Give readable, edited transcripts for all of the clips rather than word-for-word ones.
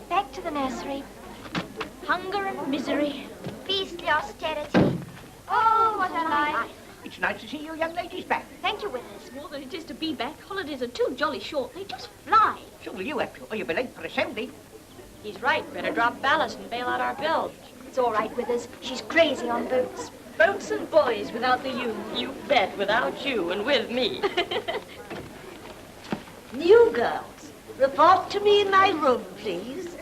Back to the nursery. Hunger and misery. Beastly austerity. Oh, what a life. It's nice to see you young ladies back. Thank you, Withers. More than it is to be back. Holidays are too jolly short. They just fly. So will you have to, or you'll be late for assembly. He's right. Better drop ballast and bail out our bills. It's all right, Withers. She's crazy on boats. Boats and boys without the you. You bet, without you and with me. New girls, report to me in my room, please.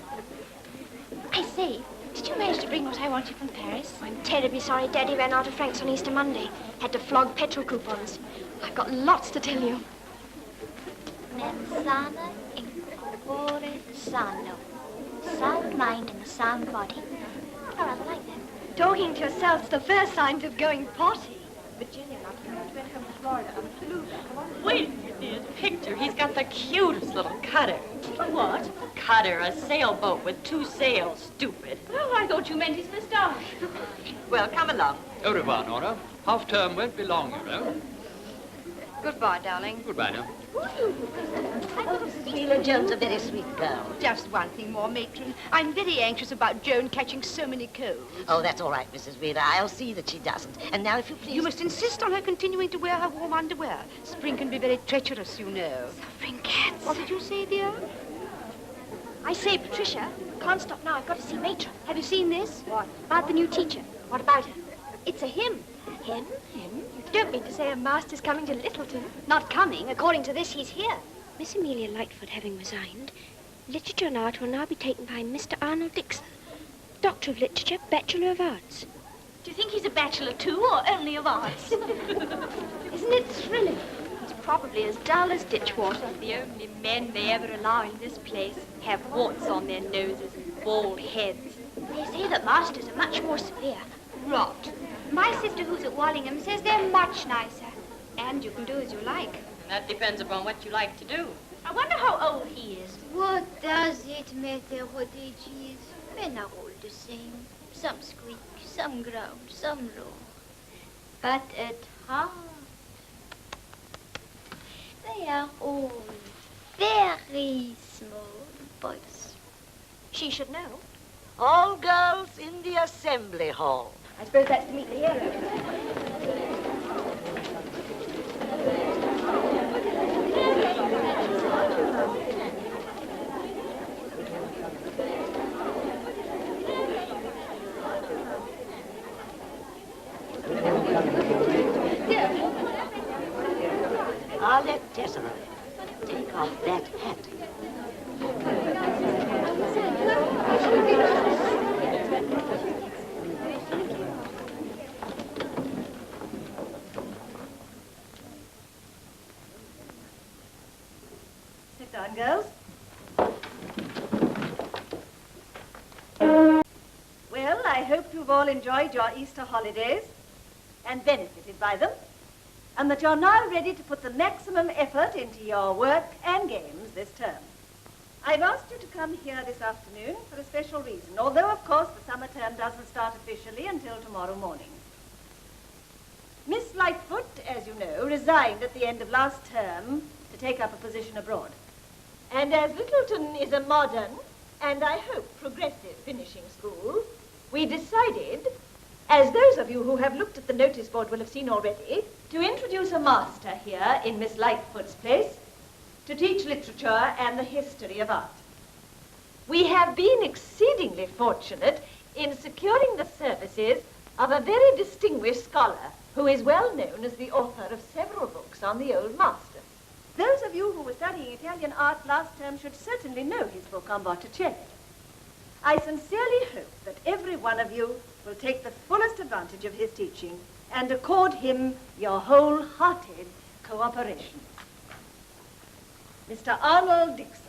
I say, did you manage to bring what I wanted from Paris? I'm terribly sorry Daddy ran out of francs on Easter Monday. Had to flog petrol coupons. I've got lots to tell you. Mens sana in corpore sano. Sound mind in the sound body. I rather like that. Talking to yourself's the first sign of going potty. Virginia went home to Florida and flew back. Wait a minute. Picture. He's got the cutest little cutter. What? Cutter, a sailboat with 2 sails. Stupid. Oh, I thought you meant his moustache. Well, come along. Au revoir, Nora. Half term won't be long, you know. Goodbye, darling. Goodbye now. Mrs. Wheeler, Joan's a very sweet girl. Just one thing more, matron. I'm very anxious about Joan catching so many colds. Oh, that's all right, Mrs. Wheeler. I'll see that she doesn't. And now, if you please... You must insist on her continuing to wear her warm underwear. Spring can be very treacherous, you know. Suffering cats. What did you say, dear? I say, Patricia, can't stop now. I've got to see Matron. Have you seen this? What? About the new teacher. What about her? It's a him. Him? Him? You don't mean to say a master's coming to Littleton? Not coming. According to this, he's here. Miss Amelia Lightfoot having resigned, literature and art will now be taken by Mr. Arnold Dixon, Doctor of Literature, Bachelor of Arts. Do you think he's a bachelor too, or only of arts? Isn't it thrilling? It's probably as dull as ditch water. The only men they ever allow in this place have warts on their noses and bald heads. They say that masters are much more severe. Rot. My sister who's at Wallingham says they're much nicer. And you can do as you like. That depends upon what you like to do. I wonder how old he is. What does it matter what age he is? Men are all the same. Some squeak, some growl, some roar. But at heart, they are all very small boys. She should know. All girls in the assembly hall. I suppose that's to meet the hero. I'll let Tessa take off that hat. Sit down, girls. Well, I hope you've all enjoyed your Easter holidays and benefited by them, and that you're now ready to put the maximum effort into your work and games this term. I've asked you to come here this afternoon for a special reason, although, of course, the summer term doesn't start officially until tomorrow morning. Miss Lightfoot, as you know, resigned at the end of last term to take up a position abroad. And as Littleton is a modern and, I hope, progressive finishing school, we decided, as those of you who have looked at the notice board will have seen already, to introduce a master here in Miss Lightfoot's place to teach literature and the history of art. We have been exceedingly fortunate in securing the services of a very distinguished scholar who is well known as the author of several books on the old master. Those of you who were studying Italian art last term should certainly know his book on Botticelli. I sincerely hope that every one of you will take the fullest advantage of his teaching and accord him your wholehearted cooperation. Mr. Arnold Dixon.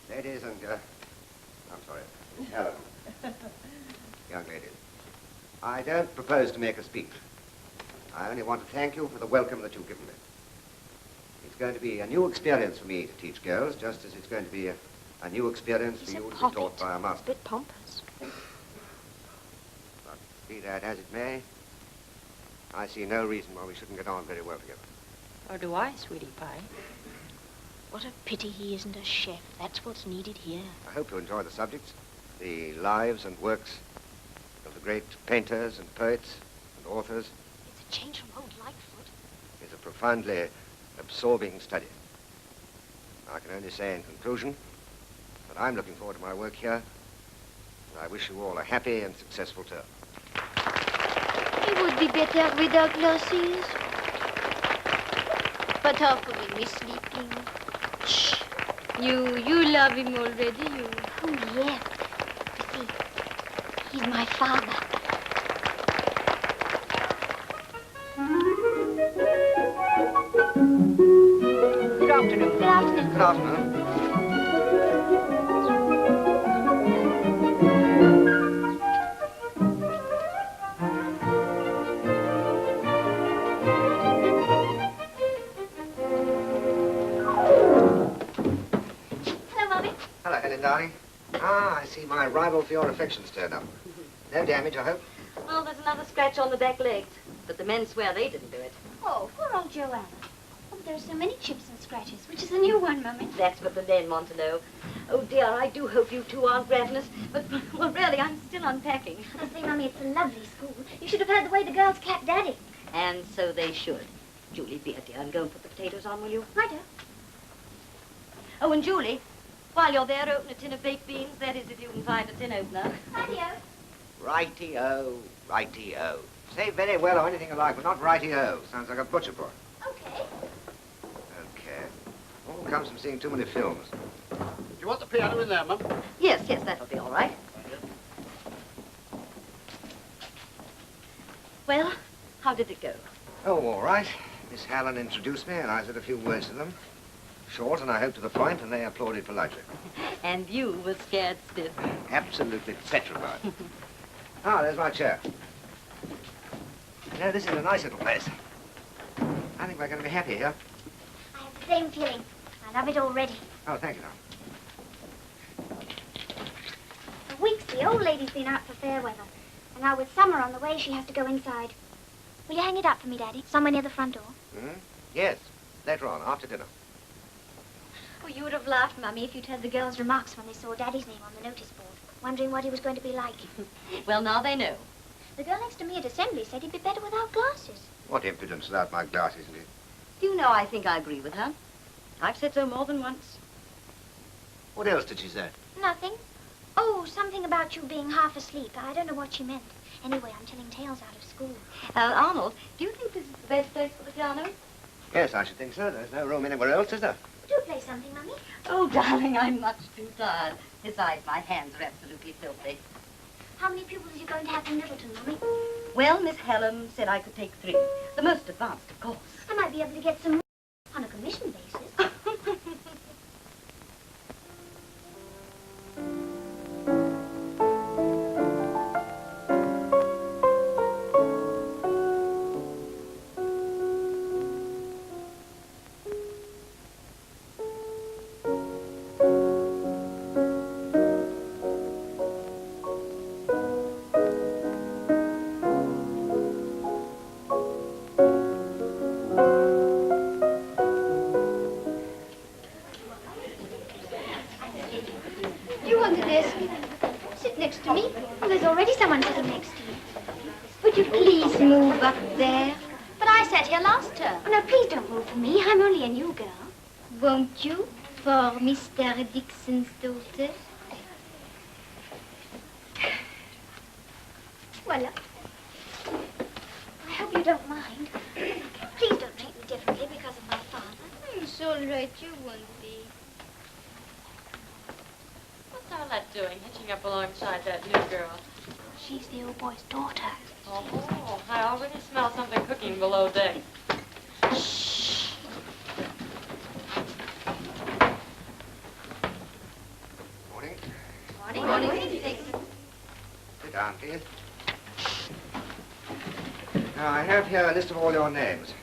Ladies and, I'm sorry, Helen. Young ladies, I don't propose to make a speech. I only want to thank you for the welcome that you've given me. It's going to be a new experience for me to teach girls, just as it's going to be a new experience for you to be taught by a master. It's a bit pompous. But be that as it may, I see no reason why we shouldn't get on very well together. Or do I, sweetie pie? What a pity he isn't a chef. That's what's needed here. I hope you enjoy the subjects, the lives and works of the great painters and poets and authors. It's a change from old Lightfoot. It's a profoundly absorbing study. I can only say in conclusion that I'm looking forward to my work here, and I wish you all a happy and successful term. It would be better without glasses. But how could we miss sleeping? Shh. You love him already, you. Oh, yeah. You see, he's my father. Good afternoon. Good afternoon. Good afternoon. Hello, Mummy. Hello, Helen, darling. Ah, I see my rival for your affections turned up. No damage, I hope? Oh, there's another scratch on the back legs. But the men swear they didn't do it. Oh, poor old Joanna. Oh, there are so many chips and scratches. Which is the new one, Mummy? That's what the men want to know. Oh, dear, I do hope you two aren't ravenous. But, well, really, I'm still unpacking. I say, Mummy, it's a lovely school. You should have heard the way the girls clapped Daddy. And so they should. Julie, be a dear, and go and put the potatoes on, will you? Righto. Oh, and Julie, while you're there, open a tin of baked beans. That is, if you can find a tin opener. Rightio. Righty-o, righty-o. Say very well or anything you like, but not righty-o. Sounds like a butcher boy. Okay. Okay. All comes from seeing too many films. Do you want the piano in there, Mum? Yes, yes, that'll be all right. Well, how did it go? Oh, all right. Miss Hallen introduced me, and I said a few words to them. Short, and I hope to the point, and they applauded politely. And you were scared stiff. Absolutely petrified. Ah, there's my chair. You know, this is a nice little place. I think we're going to be happy here. I have the same feeling. I love it already. Oh, thank you, now. For weeks, the old lady's been out for fair weather. And now with summer on the way, she has to go inside. Will you hang it up for me, Daddy? Somewhere near the front door. Hmm? Yes, later on, after dinner. Oh, you would have laughed, Mummy, if you'd heard the girls' remarks when they saw Daddy's name on the notice board, wondering what he was going to be like. Well, now they know. The girl next to me at assembly said he'd be better without glasses. What impudence without my glasses, indeed. You know, I think I agree with her. I've said so more than once. What else did she say? Nothing. Oh, something about you being half asleep. I don't know what she meant. Anyway, I'm telling tales out of school. Arnold, do you think this is the best place for the piano? Yes, I should think so. There's no room anywhere else, is there? Do play something, Mummy. Oh, darling, I'm much too tired. Besides, my hands are absolutely filthy. How many pupils are you going to have in Littleton, Mummy? Well, Miss Helen said I could take 3. The most advanced, of course. I might be able to get some more on a commission basis. Someone sitting next to you. Would you please move up there? But I sat here last term. Oh, no, please don't move for me. I'm only a new girl. Won't you, for Mr. Dixon's daughter? Well, I hope you don't mind. Please don't treat me differently because of my father. It's all right, you won't be. Charlotte doing, hitching up alongside that new girl? She's the old boy's daughter. Oh, I already smell something cooking below deck. Morning. Morning. Sit down, please. Now, I have here a list of all your names.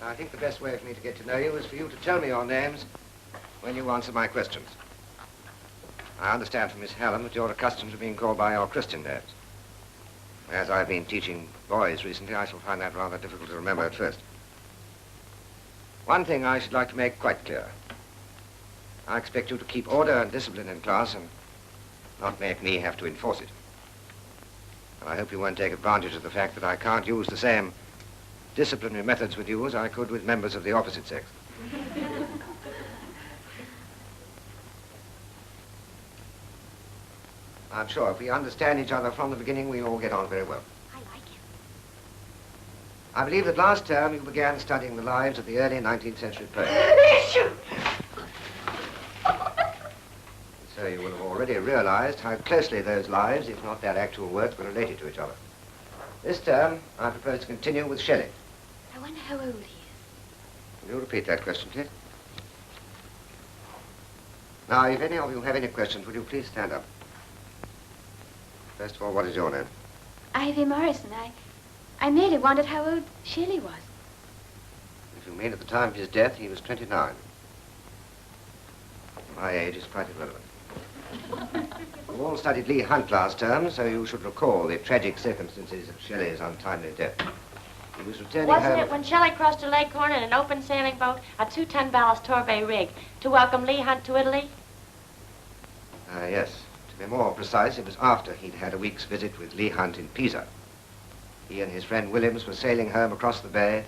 I think the best way for me to get to know you is for you to tell me your names when you answer my questions. I understand from Miss Hallam that you're accustomed to being called by your Christian names. As I've been teaching boys recently, I shall find that rather difficult to remember at first. One thing I should like to make quite clear. I expect you to keep order and discipline in class and not make me have to enforce it. And I hope you won't take advantage of the fact that I can't use the same disciplinary methods with you as I could with members of the opposite sex. I'm sure if we understand each other from the beginning, we all get on very well. I like him. I believe that last term you began studying the lives of the early 19th century poets. So you will have already realized how closely those lives, if not their actual works, were related to each other. This term, I propose to continue with Shelley. I wonder how old he is. Will you repeat that question, please? Now, if any of you have any questions, will you please stand up? First of all, what is your name? Ivy Morrison. I merely wondered how old Shelley was. If you mean at the time of his death, he was 29. My age is quite irrelevant. You all studied Leigh Hunt last term, so you should recall the tragic circumstances of Shelley's untimely death. He was returning home... Wasn't it when Shelley crossed a lake horn in an open sailing boat, a 210-ballast Torbay rig, to welcome Leigh Hunt to Italy? Yes. To be more precise, it was after he'd had a week's visit with Leigh Hunt in Pisa. He and his friend Williams were sailing home across the bay,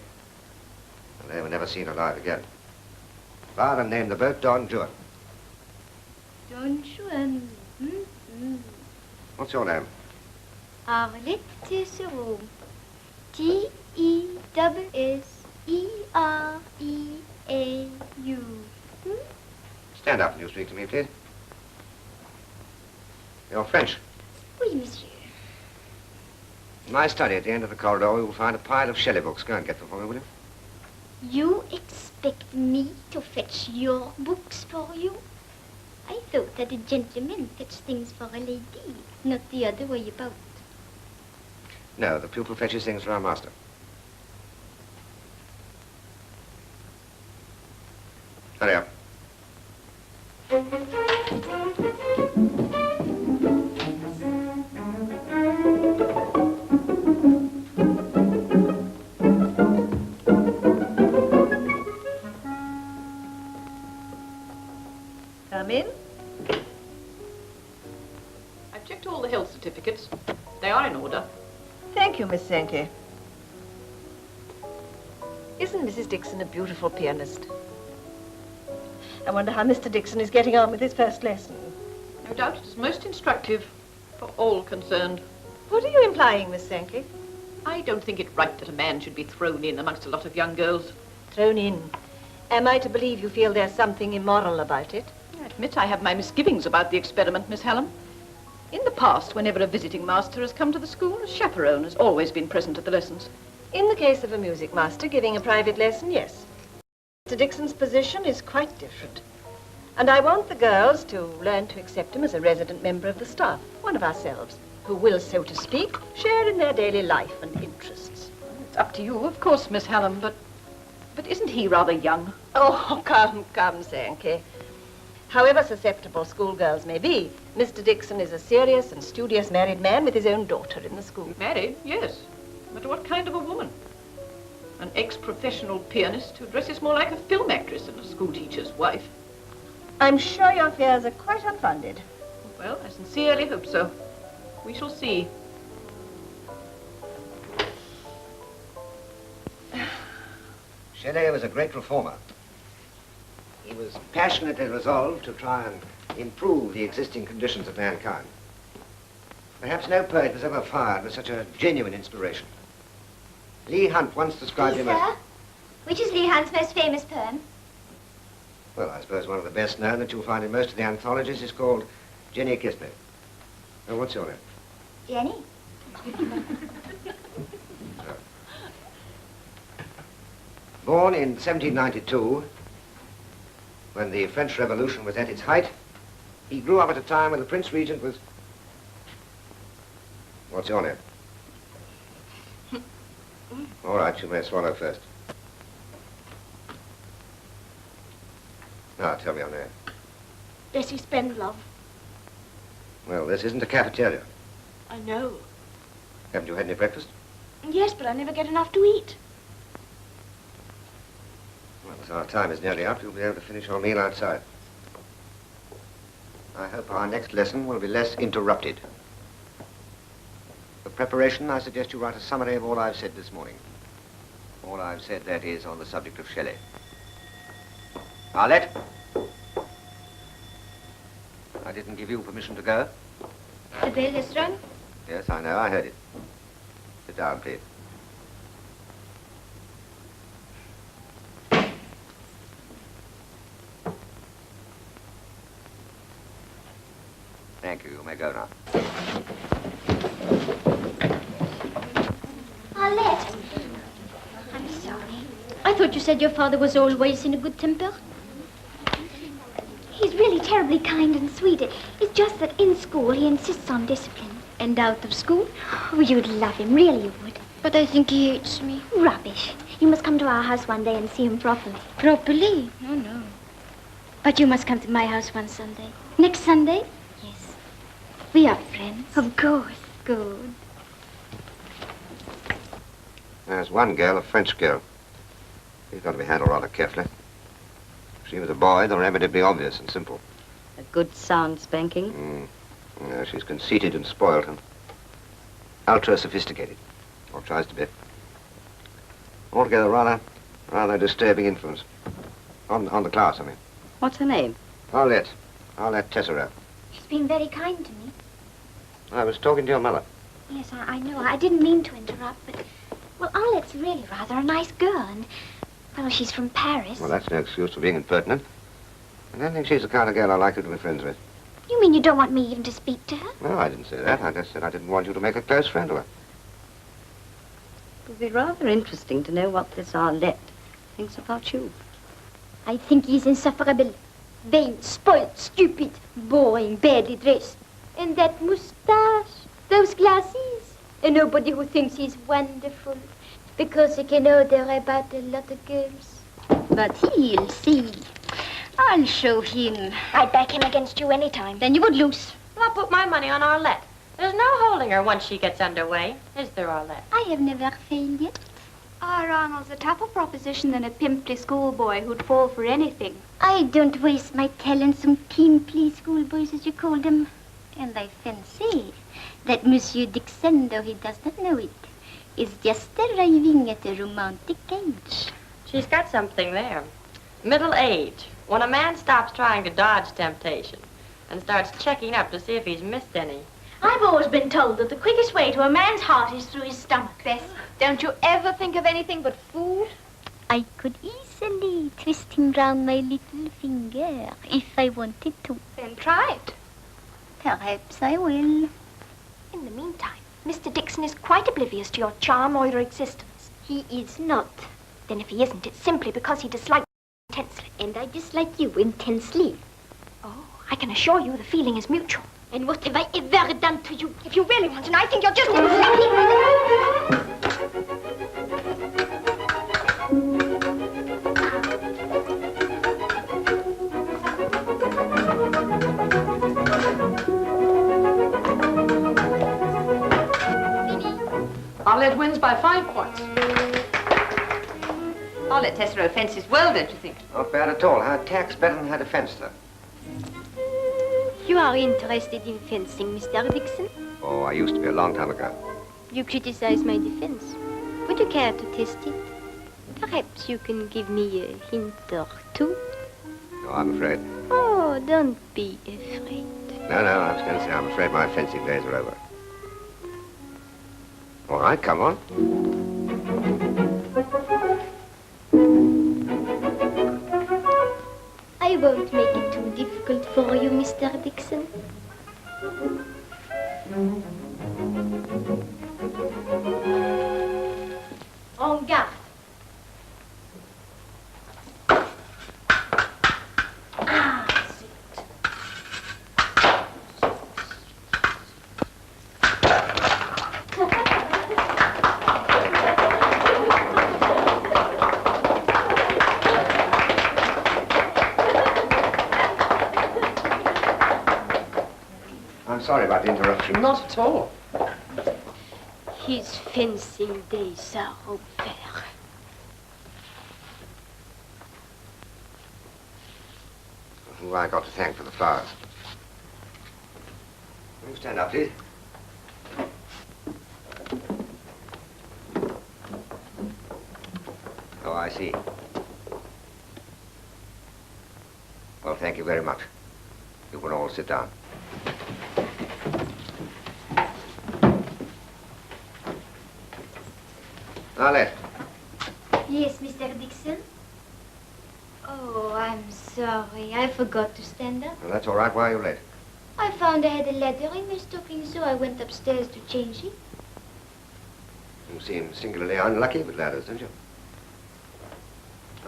and they were never seen alive again. Father named the boat Don Juan. Don Juan. What's your name? Arlette Tisserot. T-E-S-S-E-R-E-A-U. Stand up and you speak to me, please. You're French. Oui, monsieur. In my study at the end of the corridor, you will find a pile of Shelley books. Go and get them for me, will you? You expect me to fetch your books for you? I thought that a gentleman fetched things for a lady, not the other way about. No, the pupil fetches things for our master. Hurry up. Come in. I've checked all the health certificates. They are in order. Thank you, Miss Sankey. Isn't Mrs. Dixon a beautiful pianist? I wonder how Mr. Dixon is getting on with his first lesson. No doubt it is most instructive for all concerned. What are you implying, Miss Sankey? I don't think it right that a man should be thrown in amongst a lot of young girls. Thrown in. Am I to believe you feel there's something immoral about it? I admit I have my misgivings about the experiment, Miss Hallam. In the past, whenever a visiting master has come to the school, a chaperone has always been present at the lessons. In the case of a music master giving a private lesson, yes. Mr. Dixon's position is quite different. And I want the girls to learn to accept him as a resident member of the staff, one of ourselves, who will, so to speak, share in their daily life and interests. It's up to you, of course, Miss Hallam, but isn't he rather young? Oh, come, Sankey. However susceptible schoolgirls may be, Mr. Dixon is a serious and studious married man with his own daughter in the school. Married, yes. But what kind of a woman? An ex-professional pianist who dresses more like a film actress than a schoolteacher's wife. I'm sure your fears are quite unfounded. Well, I sincerely hope so. We shall see. Shelley was a great reformer. He was passionately resolved to try and improve the existing conditions of mankind. Perhaps no poet was ever fired with such a genuine inspiration. Leigh Hunt once described him as... Sir, which is Leigh Hunt's most famous poem? Well, I suppose one of the best known that you'll find in most of the anthologies is called Jenny kissed me. Oh, what's your name? Jenny? Born in 1792, when the French Revolution was at its height, he grew up at a time when the Prince Regent was... What's your name? All right, you may swallow first. Now, tell me your name. Bessie Spendlove. Well, this isn't a cafeteria. I know. Haven't you had any breakfast? Yes, but I never get enough to eat. Well, as our time is nearly up, you'll be able to finish your meal outside. I hope our next lesson will be less interrupted. For preparation, I suggest you write a summary of all I've said this morning. All I've said, that is, on the subject of Shelley. Arlette? I didn't give you permission to go. The bell has rung. Yes, I know, I heard it. Sit down, please. Thank you. You may go now. Arlette. I'm sorry. I thought you said your father was always in a good temper. He's really terribly kind and sweet. It's just that in school he insists on discipline. And out of school? Oh, you'd love him, really you would. But I think he hates me. Rubbish. You must come to our house one day and see him properly. Properly? No, no. But you must come to my house one Sunday. Next Sunday? Yes. We are friends. Of course. Good. There's one girl, a French girl. She's got to be handled rather carefully. If she was a boy, the remedy would be obvious and simple. A good sound spanking? No, she's conceited and spoiled and ultra-sophisticated. Or tries to be. Altogether rather disturbing influence. On the class, I mean. What's her name? Arlette Tessero. He's been very kind to me. I was talking to your mother. Yes, I know. I didn't mean to interrupt, but... Well, Arlette's really rather a nice girl, and... Well, she's from Paris. Well, that's no excuse for being impertinent. I don't think she's the kind of girl I like you to be friends with. You mean you don't want me even to speak to her? No, I didn't say that. I just said I didn't want you to make a close friend of her. It would be rather interesting to know what this Arlette thinks about you. I think he's insufferable. Vain, spoiled, stupid, boring, badly dressed. And that moustache, those glasses. And nobody who thinks he's wonderful. Because he can order about a lot of girls. But he'll see. I'll show him. I'd back him against you anytime. Then you would lose. Well, I'll put my money on Arlette. There's no holding her once she gets underway, is there, Arlette? I have never failed yet. Our Arnold's a tougher proposition than a pimply schoolboy who'd fall for anything. I don't waste my talents on pimply schoolboys, as you call them. And I fancy that Monsieur Dixon, though he does not know it, is just arriving at a romantic age. She's got something there. Middle age. When a man stops trying to dodge temptation and starts checking up to see if he's missed any. I've always been told that the quickest way to a man's heart is through his stomach. Bess, don't you ever think of anything but food? I could easily twist him round my little finger if I wanted to. Then try it. Perhaps I will. In the meantime, Mr. Dixon is quite oblivious to your charm or your existence. He is not. Then if he isn't, it's simply because he dislikes you intensely. And I dislike you intensely. Oh, I can assure you the feeling is mutual. And what have I ever done to you? If you really want to know, I think you're just unlucky. Arlette wins by 5 points. Arlette Tessero fences well, don't you think? Not bad at all. Her attack's better than her defense, though. You are interested in fencing, Mr. Dixon? Oh, I used to be a long time ago. You criticize my defense. Would you care to test it? Perhaps you can give me a hint or two. No, I'm afraid. Oh, don't be afraid. No, I was going to say I'm afraid my fencing days are over. All right, come on. I won't make it too difficult for you, Mr. Dixon. En garde. I'm sorry about the interruption. Not at all. His fencing days are over. Who I got to thank for the flowers. Will you stand up, please? Oh, I see. Well, thank you very much. You can all sit down. Arlette. Yes, Mr. Dixon? Oh, I'm sorry. I forgot to stand up. Well, that's all right. Why are you late? I found I had a letter in my stocking, so I went upstairs to change it. You seem singularly unlucky with ladders, don't you?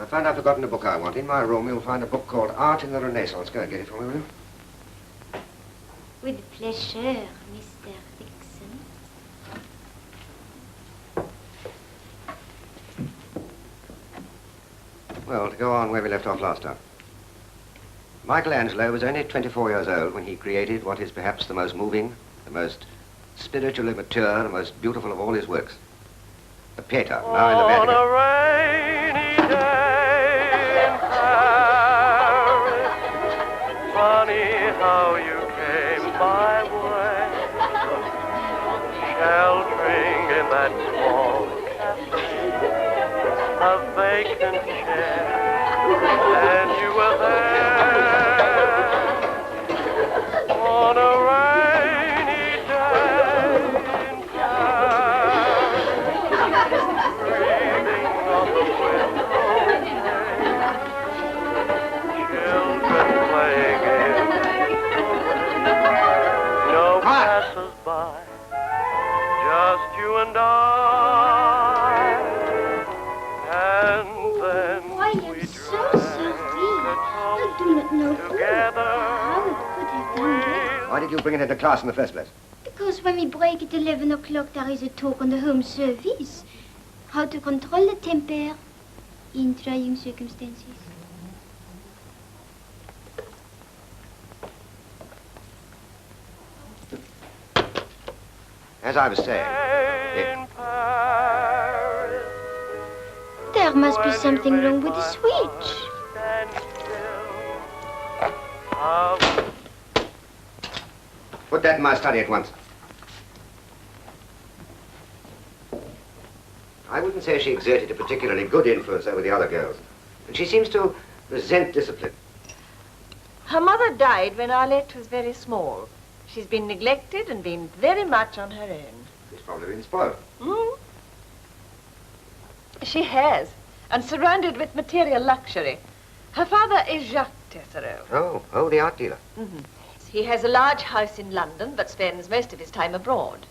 I find I've forgotten a book I want. In my room, you'll find a book called Art in the Renaissance. Go and get it for me, will you? With pleasure, Mr. Dixon. Well, to go on where we left off last time. Michelangelo was only 24 years old when he created what is perhaps the most moving, the most spiritually mature, the most beautiful of all his works. The Pieta, now in the Vatican. On a rainy day in Paris, funny how you came my way, sheltering in that small cafe, a vacant chair, and you were there on a rainy day in Paris, breathing on the window pane, children playing in the rain, no passers-by, just you and I, and then I am so sorry. I do not know who or how it could have done that. Why did you bring it into class in the first place? Because when we break at 11 o'clock, there is a talk on the home service. How to control the temper in trying circumstances. As I was saying, There must be something wrong with the switch. put that in my study at once. I wouldn't say she exerted a particularly good influence over the other girls, but she seems to resent discipline. Her mother died when Arlette was very small. She's been neglected and been very much on her own. She's probably been spoiled. Hmm? She has, and surrounded with material luxury. Her father is Jacques Tessereau. Oh, the art dealer. Mm-hmm. He has a large house in London, but spends most of his time abroad.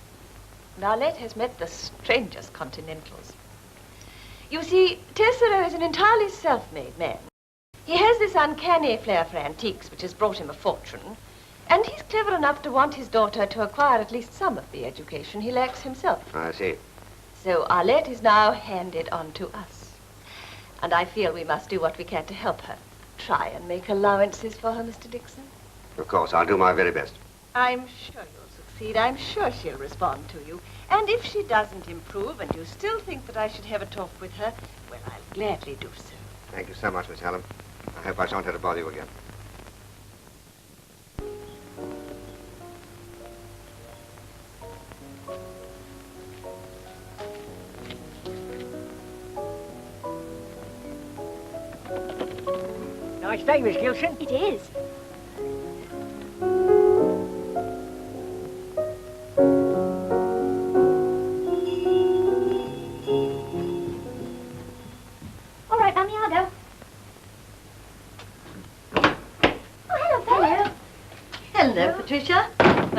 And Arlette has met the strangest continentals. You see, Tessereau is an entirely self-made man. He has this uncanny flair for antiques, which has brought him a fortune, and he's clever enough to want his daughter to acquire at least some of the education he lacks himself. I see. So Arlette is now handed on to us. And I feel we must do what we can to help her. Try and make allowances for her, Mr. Dixon. Of course, I'll do my very best. I'm sure you'll succeed. I'm sure she'll respond to you. And if she doesn't improve and you still think that I should have a talk with her, well, I'll gladly do so. Thank you so much, Miss Hallam. I hope I shan't have to bother you again. Nice day, Miss Gilson. It is. All right, Mummy, I'll go. Oh, hello, Paula. Hello, Patricia.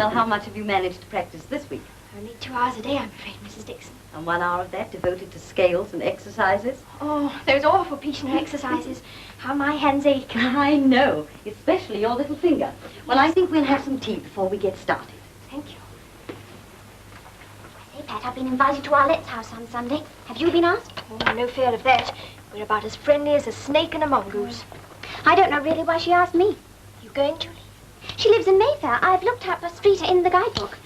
Well, how much have you managed to practice this week? Only 2 hours a day, I'm afraid, Mrs. Dixon. And 1 hour of that devoted to scales and exercises? Oh, those awful Pictionary exercises. How my hands ache. I know, especially your little finger. Well, I think we'll have some tea before we get started. Thank you. Hey, Pat, I've been invited to Arlette's house on Sunday. Have you been asked? Oh, no fear of that. We're about as friendly as a snake and a mongoose. I don't know really why she asked me. You going, Julie? She lives in Mayfair. I've looked up a street in the guidebook.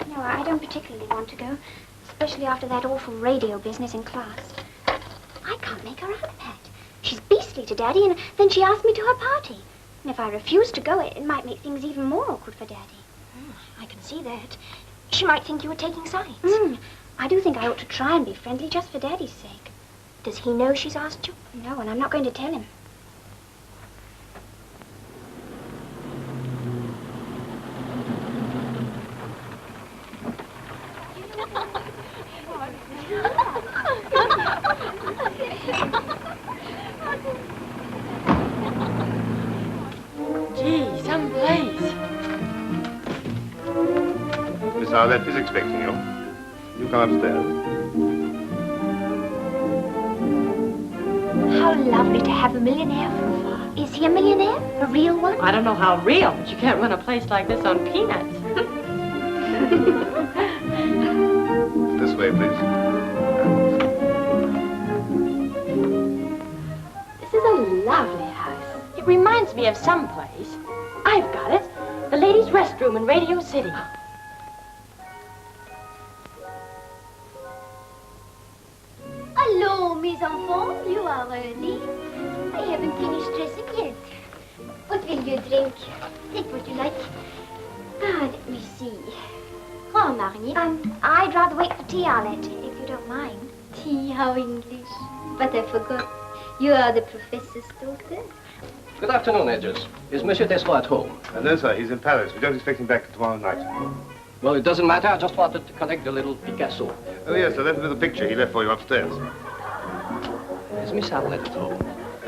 No, I don't particularly want to go, especially after that awful radio business in class. I can't make her out, Pat. She's beastly to Daddy, and then she asked me to her party. And if I refuse to go, it might make things even more awkward for Daddy. I can see that. She might think you were taking sides. I do think I ought to try and be friendly just for Daddy's sake. Does he know she's asked you? No, and I'm not going to tell him. Gee, some place. Miss Arlette is expecting you. You come upstairs. How lovely to have a millionaire for a father. Is he a millionaire? A real one? I don't know how real, but you can't run a place like this on peanuts. This way, please. This is a lovely house. It reminds me of some place. I've got it. The ladies' restroom in Radio City. Hello, mes enfants. You are early. I haven't finished dressing yet. What will you drink? Take what you like. Let me see. Oh, Marie. I'd rather wait for tea, Arlette, if you don't mind. Tea, how English. But I forgot. You are the professor's daughter. Good afternoon, Edges. Is Monsieur Desroy at home? No, sir, he's in Paris. We don't expect him back tomorrow night. Well, it doesn't matter. I just wanted to collect a little Picasso. Oh, yes, sir, that little picture he left for you upstairs. Is Miss Arlette at home?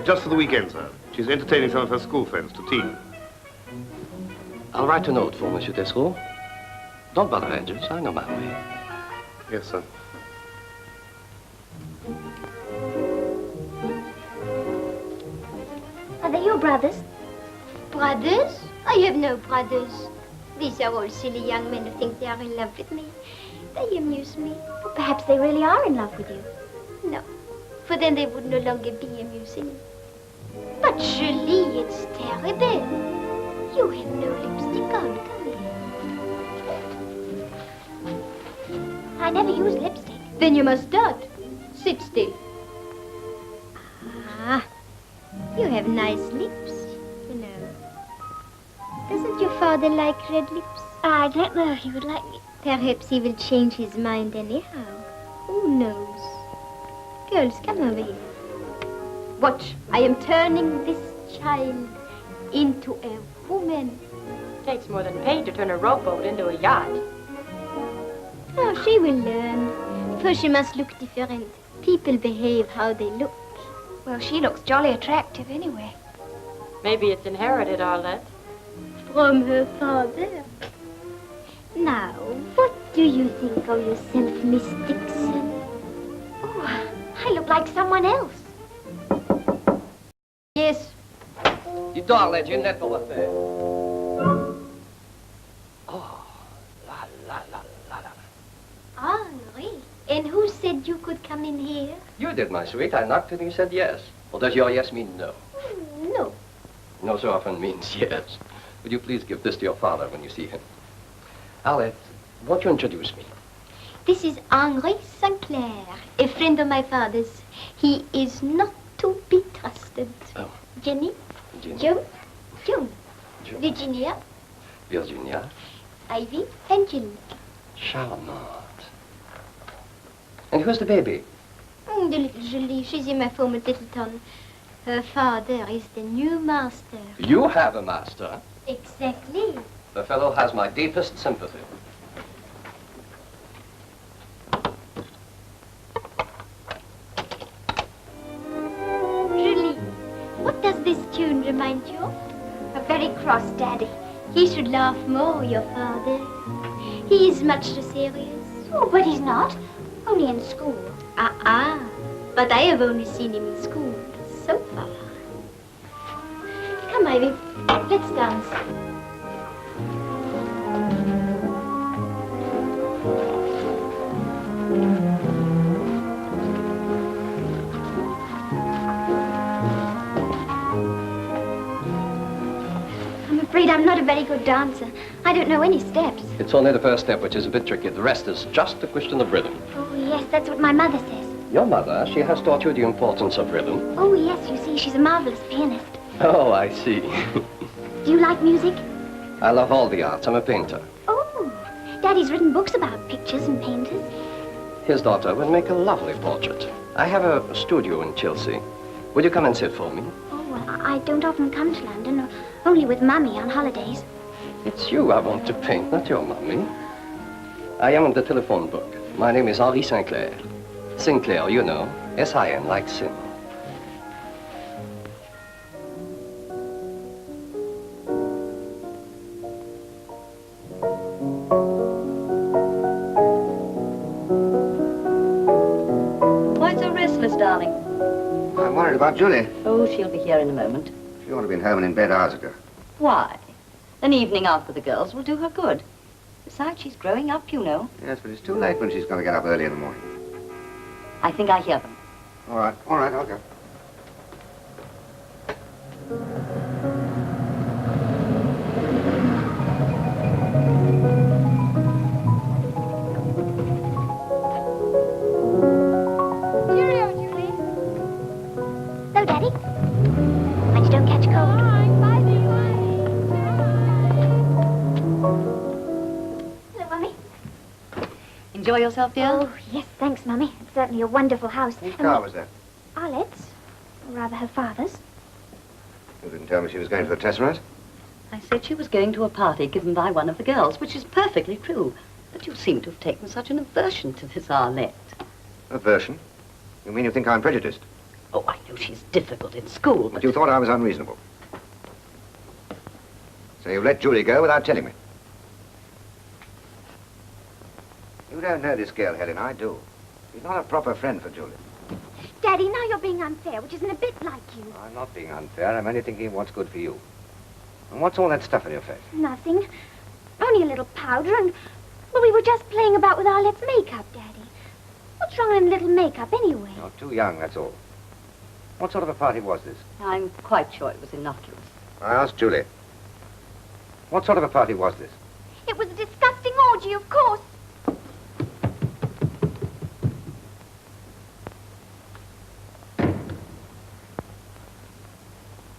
Just for the weekend, sir. She's entertaining some of her school friends to tea. I'll write a note for Monsieur Desroy. Don't bother, Edges. I know my way. Yes, sir. Are they your brothers? Brothers? I have no brothers. These are all silly young men who think they are in love with me. They amuse me. Or perhaps they really are in love with you. No, for then they would no longer be amusing. But Julie, it's terrible. You have no lipstick on, come here. I never use lipstick. Then you must start. Sit still. Ah, you have nice lips, you know. Doesn't your father like red lips? I don't know if he would like me. Perhaps he will change his mind anyhow. Who knows? Girls, come over here. Watch, I am turning this child into a woman. Takes more than paint to turn a rowboat into a yacht. Oh, she will learn. First she must look different. People behave how they look. Well, she looks jolly attractive anyway. Maybe it's inherited, Arlette. From her father. Now, what do you think of yourself, Miss Dixon? Oh, I look like someone else. Yes. Dites donc, Arlette, j'ai une lettre pour vous faire. Oh, la, la, la, la, la. Henri, and who said you could come in here? You did, my sweet. I knocked and you said yes. Or does your yes mean no? No. No so often means yes. Would you please give this to your father when you see him? Arlette, won't you introduce me? This is Henri Sinclair, a friend of my father's. He is not to be trusted. Oh. Jenny? Jenny. Joan? Joan. Joan. Virginia? Virginia. Ivy? And Jill. Charmant. And who's the baby? The little Julie. She's in my former Littleton. Her father is the new master. You have a master. Exactly. The fellow has my deepest sympathy. Julie, what does this tune remind you of? A very cross daddy. He should laugh more, your father. He is much too serious. Oh, but he's not. Only in school. But I have only seen him in school, so far. Come, Ivy. Let's dance. I'm afraid I'm not a very good dancer. I don't know any steps. It's only the first step which is a bit tricky. The rest is just a question of rhythm. Oh, yes, that's what my mother says. Your mother, she has taught you the importance of rhythm. Oh, yes, you see, she's a marvelous pianist. Oh, I see. Do you like music? I love all the arts. I'm a painter. Oh, Daddy's written books about pictures and painters. His daughter would make a lovely portrait. I have a studio in Chelsea. Will you come and sit for me? Oh, well, I don't often come to London, only with Mummy on holidays. It's you I want to paint, not your mummy. I am in the telephone book. My name is Henri Sinclair. Sinclair, you know. S-I-N, like sin. Why so restless, darling? I'm worried about Julie. Oh, she'll be here in a moment. She ought to have been home and in bed hours ago. Why? An evening out with the girls will do her good. Besides, she's growing up, you know. Yes, but it's too late when she's going to get up early in the morning. I think I hear them. All right, I'll go. Cheerio, Julie. So, Daddy, mind you don't catch a cold. Bye, Hello, Mummy. Enjoy yourself, dear? Oh, yes, thanks, Mummy. It's certainly a wonderful house. Whose car was that? Arlette's, or rather her father's. You didn't tell me she was going to the Tesseract? I said she was going to a party given by one of the girls, which is perfectly true. But you seem to have taken such an aversion to this Arlette. Aversion? You mean you think I'm prejudiced? Oh, I know she's difficult in school, But you thought I was unreasonable. So you let Julie go without telling me. You don't know this girl, Helen. I do. She's not a proper friend for Julie. Daddy, now you're being unfair, which isn't a bit like you. I'm not being unfair. I'm only thinking of what's good for you. And what's all that stuff on your face? Nothing. Only a little powder and... Well, we were just playing about with Arlette's makeup, Daddy. What's wrong in a little makeup, anyway? You're too young, that's all. What sort of a party was this? I'm quite sure it was innocuous. I asked Julie. What sort of a party was this? It was a disgusting orgy, of course.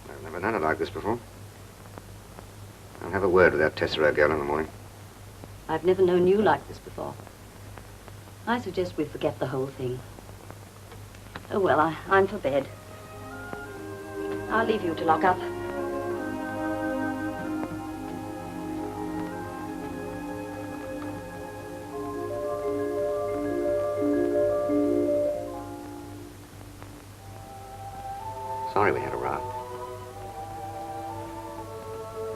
I've never known it like this before. I'll have a word with that Tesseract girl in the morning. I've never known you like this before. I suggest we forget the whole thing. Oh, well, I'm for bed. I'll leave you to lock up. Sorry we had a row.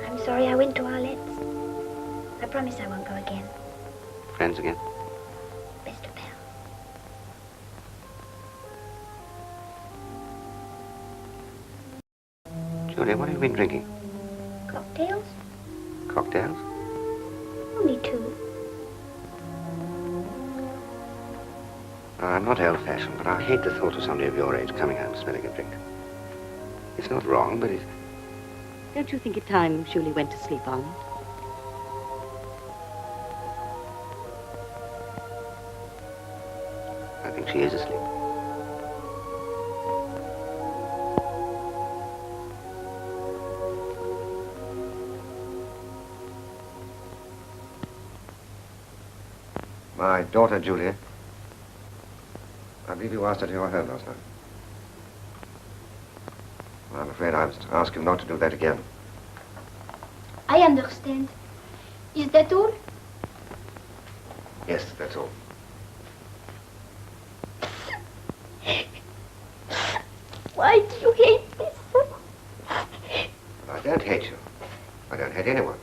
I'm sorry I went to Arlette's. I promise I won't go again. Friends again? Best of pals. Julie, what have you been drinking? Cocktails? Cocktails? Only 2. I'm not old-fashioned, but I hate the thought of somebody of your age coming home smelling a drink. It's not wrong, but it's... Don't you think it time Julie went to sleep on it? I think she is asleep. My daughter, Julia. I believe you asked her to your home last night. Well, I'm afraid I was to ask you not to do that again. I understand. Is that all? Yes, that's all. Why do you hate me so? I don't hate you. I don't hate anyone.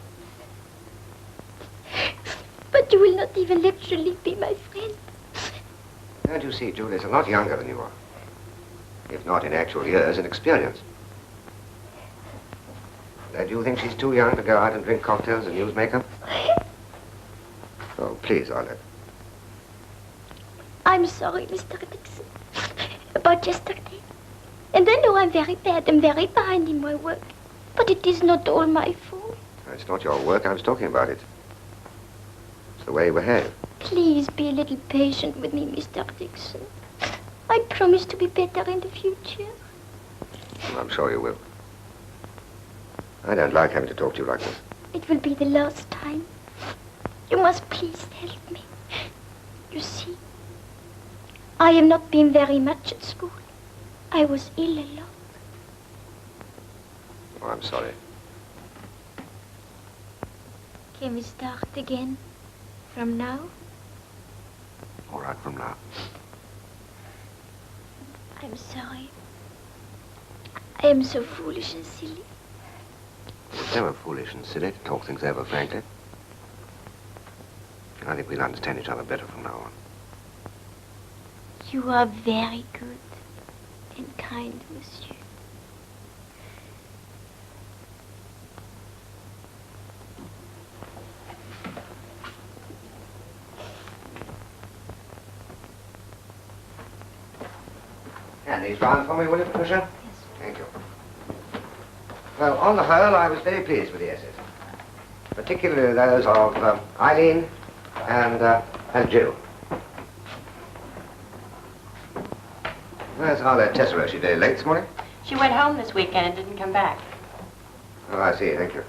But you will not even literally be my friend. Don't you see, Julia's a lot younger than you are. If not in actual years, in experience. Now, do you think she's too young to go out and drink cocktails and use makeup? Oh, please, Arlette. I'm sorry, Mr. Dixon, about yesterday. And I know I'm very bad and very behind in my work. But it is not all my fault. It's not your work I was talking about. It's the way you behave. Please be a little patient with me, Mr. Dixon. I promise to be better in the future. I'm sure you will. I don't like having to talk to you like this. It will be the last time. You must please help me. You see, I have not been very much at school. I was ill a lot. Oh, I'm sorry. Can we start again from now? All right, from now. I'm sorry. I am so foolish and silly. It's never foolish and silly to talk things over frankly. I think we'll understand each other better from now on. You are very good and kind, monsieur. And these round for me, will you, Patricia? Yes. Thank you. Well, on the whole, I was very pleased with the essays. Particularly those of Eileen and Jill. Where's Arlette Tessero? She very late this morning? She went home this weekend and didn't come back. Oh, I see. Thank you.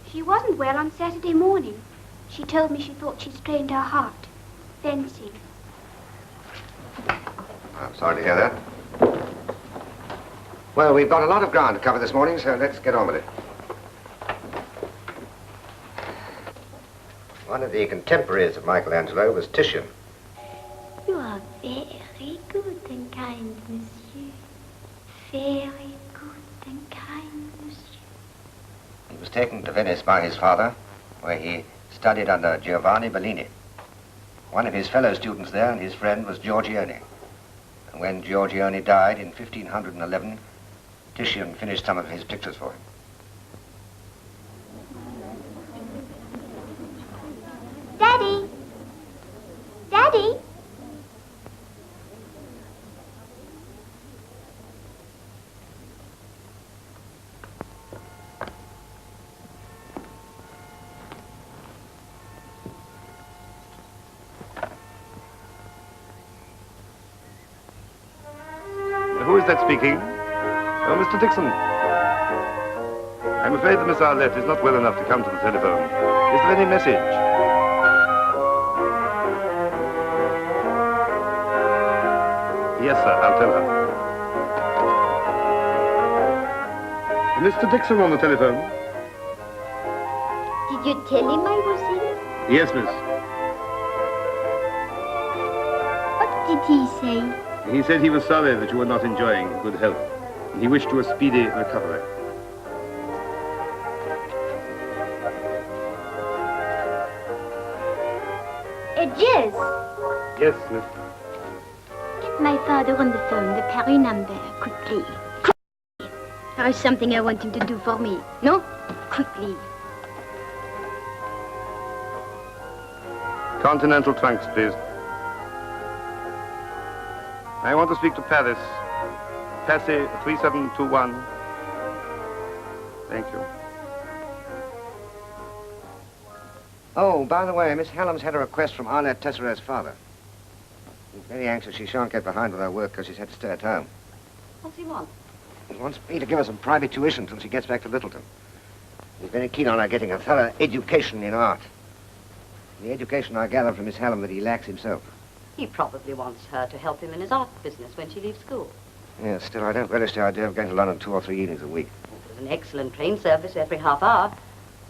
She wasn't well on Saturday morning. She told me she thought she strained her heart. Fencing. I'm sorry to hear that. Well, we've got a lot of ground to cover this morning, so let's get on with it. One of the contemporaries of Michelangelo was Titian. You are very good and kind, monsieur. Very good and kind, monsieur. He was taken to Venice by his father, where he studied under Giovanni Bellini. One of his fellow students there and his friend was Giorgione. And when Giorgione died in 1511, Titian finished some of his pictures for him. Daddy! Daddy! Who is that speaking? Oh, Mr. Dixon. I'm afraid that Miss Arlette is not well enough to come to the telephone. Is there any message? Yes, sir, I'll tell her. Mr. Dixon on the telephone. Did you tell him I was ill? Yes, miss. What did he say? He said he was sorry that you were not enjoying good health, and he wished you a speedy recovery. Jez, Yes, miss. get my father on the phone, the Paris number, quickly. Quickly. There is something I want him to do for me. No? Quickly. Continental trunks, please. I want to speak to Paris. Passy 3721. Thank you. Oh, by the way, Miss Hallam's had a request from Arlette Tessero's father. He's very anxious she shan't get behind with her work because she's had to stay at home. What's he want? He wants me to give her some private tuition till she gets back to Littleton. He's very keen on her getting a thorough education in art. The education I gather from Miss Hallam that he lacks himself. He probably wants her to help him in his art business when she leaves school. Yes, still, I don't relish the idea of going to London 2 or 3 evenings a week. There's an excellent train service every half hour.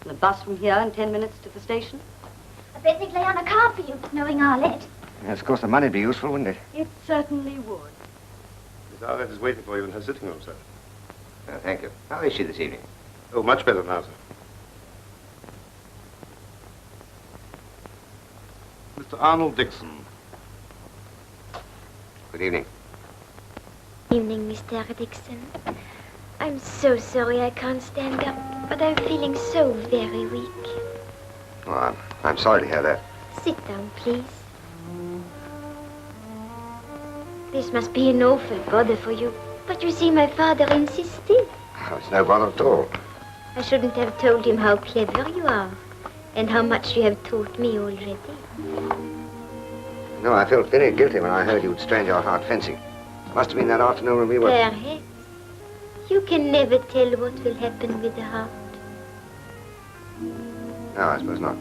And a bus from here in 10 minutes to the station. I bet they'd lay on a car for you, knowing Arlette. Yes, of course, the money'd be useful, wouldn't it? It certainly would. Miss Arlette is waiting for you in her sitting room, sir. Thank you. How is she this evening? Oh, much better now, sir. Mr. Arnold Dixon. Good evening. Evening, Mr. Dixon. I'm so sorry I can't stand up, but I'm feeling so very weak. Oh, I'm sorry to hear that. Sit down, please. This must be an awful bother for you, but you see, my father insisted. Oh, it's no bother at all. I shouldn't have told him how clever you are, and how much you have taught me already. No, I felt very guilty when I heard you'd strained your heart fencing. It must have been that afternoon when we were... Perhaps. You can never tell what will happen with the heart. No, I suppose not.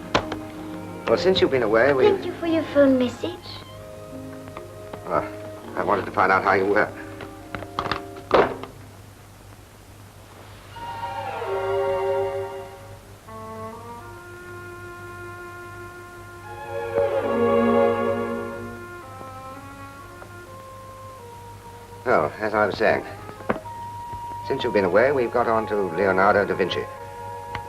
Well, since you've been away, we... Thank you for your phone message. I wanted to find out how you were. Well, as I was saying, since you've been away, we've got on to Leonardo da Vinci.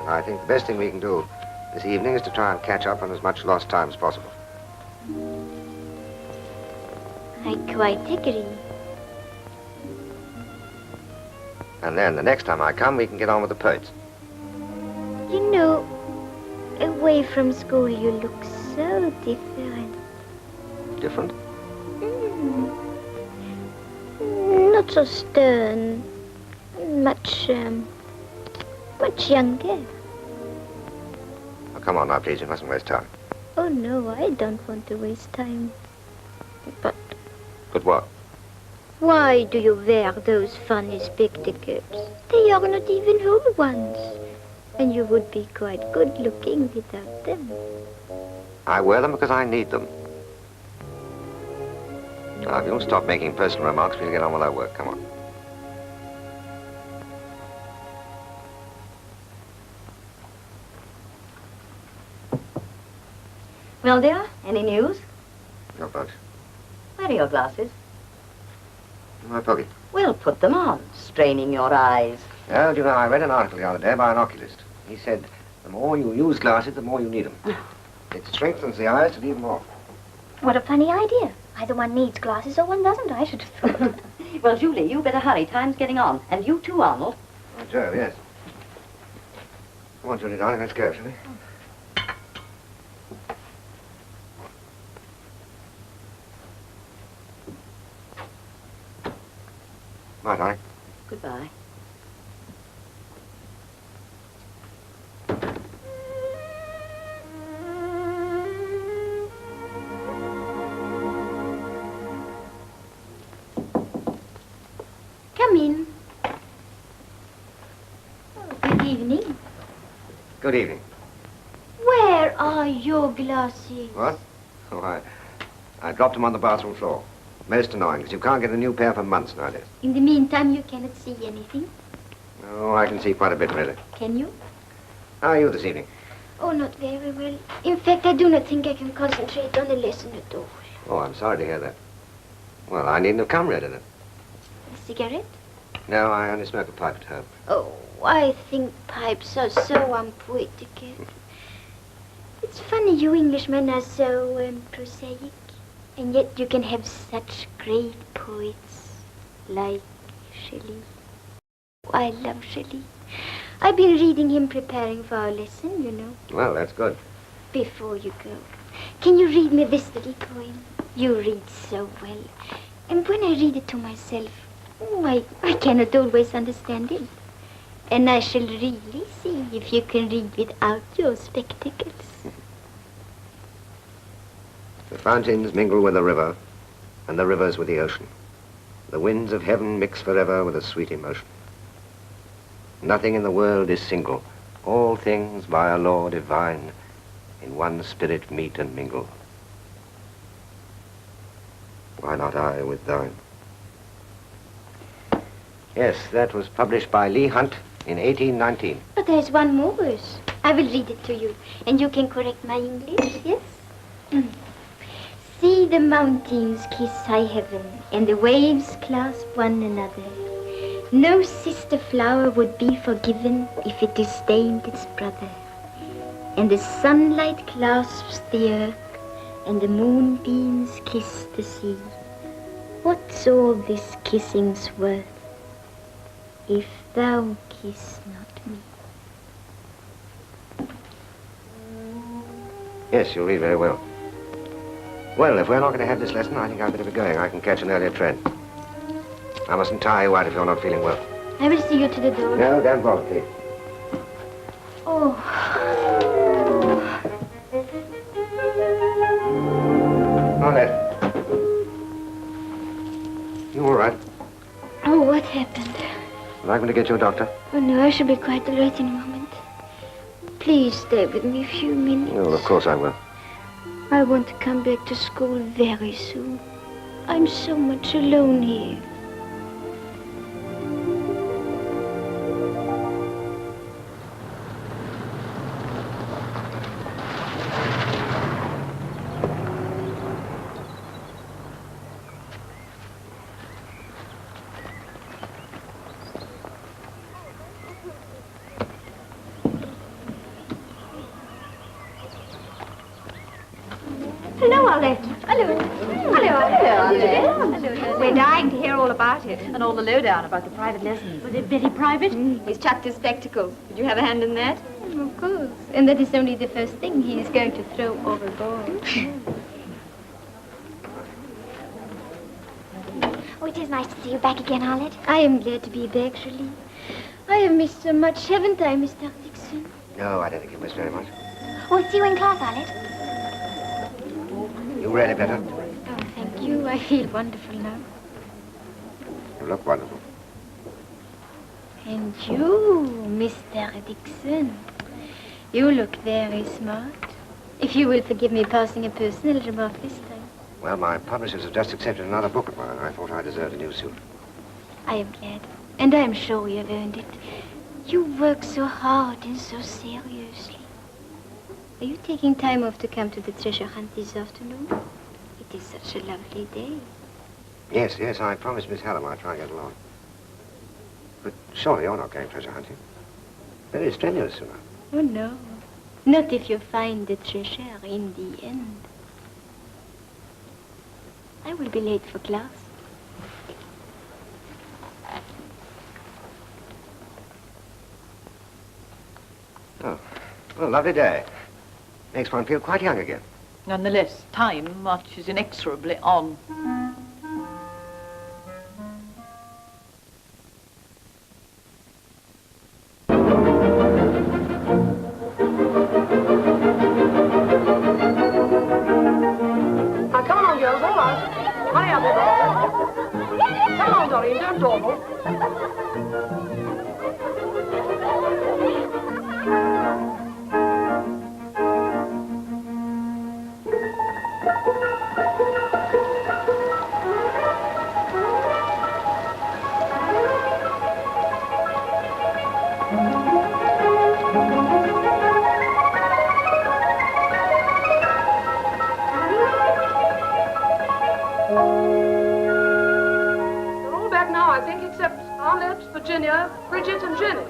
And I think the best thing we can do this evening is to try and catch up on as much lost time as possible. I quite agree. And then the next time I come, we can get on with the poets. You know, away from school you look so different. Different? Not so stern. Much younger. Oh, come on now, please. You mustn't waste time. Oh, no, I don't want to waste time. But But what? why do you wear those funny spectacles? They are not even whole ones. And you would be quite good looking without them. I wear them because I need them. Now, if you'll stop making personal remarks, we'll get on with our work. Come on. Well, dear, any news? Not much. Where are your glasses? In my pocket. Well, put them on, straining your eyes. Oh, do you know, I read an article the other day by an oculist. He said, the more you use glasses, the more you need them. It strengthens the eyes to need more. What a funny idea. Either one needs glasses or one doesn't, I should have thought. Well, Julie, you better hurry. Time's getting on. And you too, Arnold. Oh, Joe, yes. Come on, Julie, darling, let's go, shall we? Bye, darling. Goodbye. Come in. Oh, good evening. Good evening. Where are your glasses? What? Oh, I dropped them on the bathroom floor. Most annoying, because you can't get a new pair for months nowadays. In the meantime, you cannot see anything. Oh, I can see quite a bit, really. Can you? How are you this evening? Oh, not very well. In fact, I do not think I can concentrate on the lesson at all. Oh, I'm sorry to hear that. Well, I needn't have come read in it. A cigarette? No, I only smoke a pipe at home. Oh, I think pipes are so unpoetical. It's funny you Englishmen are so prosaic. And yet you can have such great poets like Shelley. I love Shelley. I've been reading him preparing for our lesson, you know. Well, that's good. Before you go, can you read me this little poem? You read so well. And when I read it to myself, oh, I cannot always understand it. And I shall really see if you can read without your spectacles. The fountains mingle with the river, and the rivers with the ocean. The winds of heaven mix forever with a sweet emotion. Nothing in the world is single. All things by a law divine in one spirit meet and mingle. Why not I with thine? Yes, that was published by Leigh Hunt in 1819. But there's one more verse. I will read it to you, and you can correct my English, yes? See the mountains kiss high heaven, and the waves clasp one another. No sister flower would be forgiven if it disdained its brother. And the sunlight clasps the earth, and the moonbeams kiss the sea. What's all this kissing's worth, if thou kiss not me? Yes, you read very well. Well, if we're not going to have this lesson, I think I'd better be going. I can catch an earlier train. I mustn't tire you out if you're not feeling well. I will see you to the door. No, don't bother, please. Oh. Arlette. You all right? Oh, what happened? Would you like me to get you a doctor? Oh, no, I shall be quite all right in a moment. Please stay with me a few minutes. Oh, of course I will. I want to come back to school very soon. I'm so much alone here. Hello, Arlette. Hello. Hello, Arlette. We're dying to hear all about it. And all the lowdown about the private lessons. Was it very private? He's chucked his spectacles. Did you have a hand in that? Of course. And that is only the first thing he is going to throw overboard. Oh, it is nice to see you back again, Arlette. I am glad to be back, Julie. I have missed so much, haven't I, Mr. Dixon? No, I don't think you missed very much. Oh, see you in class, Arlette. You really better? Oh, thank you. I feel wonderful now. You look wonderful. And you, Mr. Dixon, you look very smart. If you will forgive me passing a personal remark this time. Well, my publishers have just accepted another book of mine. I thought I deserved a new suit. I am glad. And I am sure you have earned it. You work so hard and so seriously. Are you taking time off to come to the treasure hunt this afternoon? It is such a lovely day. Yes, yes, I promised Miss Hallam I'd try and get along. But surely you're not going treasure hunting. Very strenuous, you know. Oh, no. Not if you find the treasure in the end. I will be late for class. Oh, well, lovely day. Makes one feel quite young again. Nonetheless, time marches inexorably on. Come on, girls, all right. Hurry up, everybody. Come on, Doreen, don't dawdle. Virginia, Bridget, and Jenny.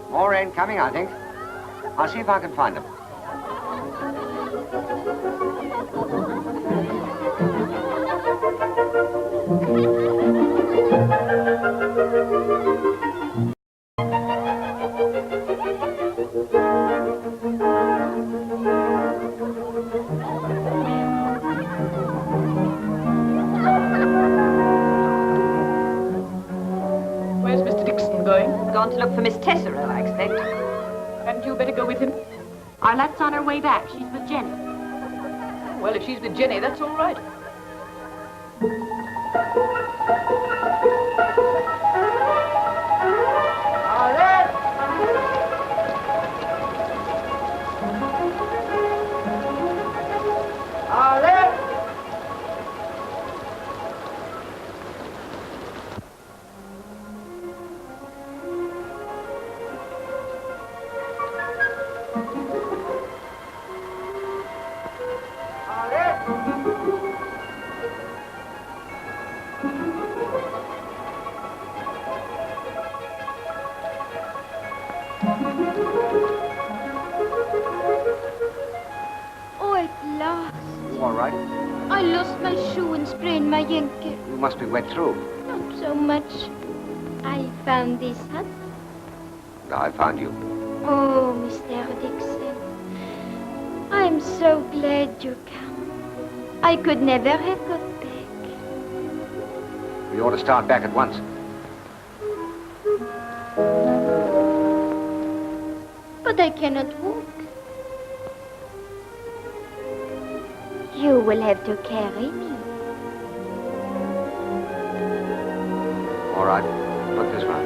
More rain coming, I think. I'll see if I can find them. Where's Mr. Dixon going? Gone to look for Miss Tessero, I expect. Hadn't you better go with him? Arlette's on her way back. She's with Jenny. Well, if she's with Jenny, that's all right. last. You all right? I lost my shoe and sprained my ankle. You must be wet through. Not so much. I found this hut. I found you. Oh, Mr. Dixon. I'm so glad you come. I could never have got back. We ought to start back at once. But I cannot walk. You will have to carry me. All right. Look this way.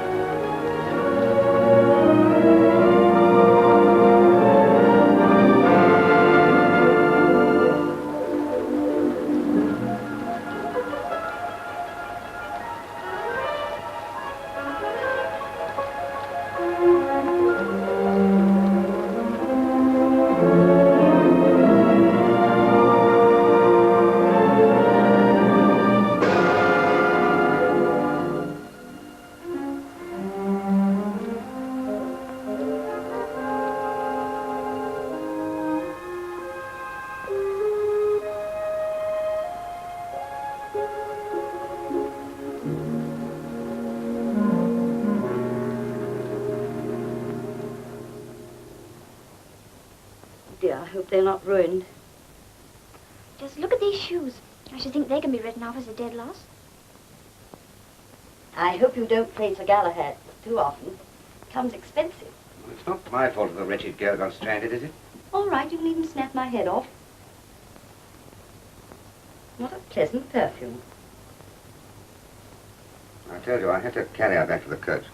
Dear, I hope they're not ruined. Just look at these shoes. I should think they can be written off as a dead loss. I hope you don't play Sir Galahad too often. Comes expensive. Well, it's not my fault if the wretched girl got stranded, is it? All right, you needn't snap my head off. What a pleasant perfume. I told you, I had to carry her back to the coach.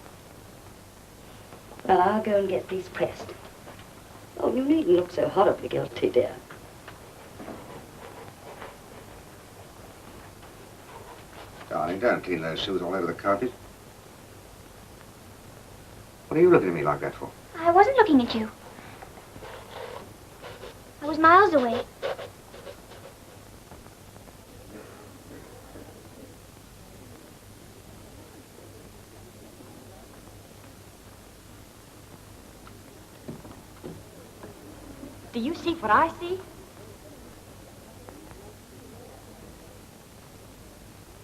Well, I'll go and get these pressed. Oh, you needn't look so horribly guilty, dear. Darling, don't clean those shoes all over the carpet. What are you looking at me like that for? I wasn't looking at you. I was miles away. Do you see what I see?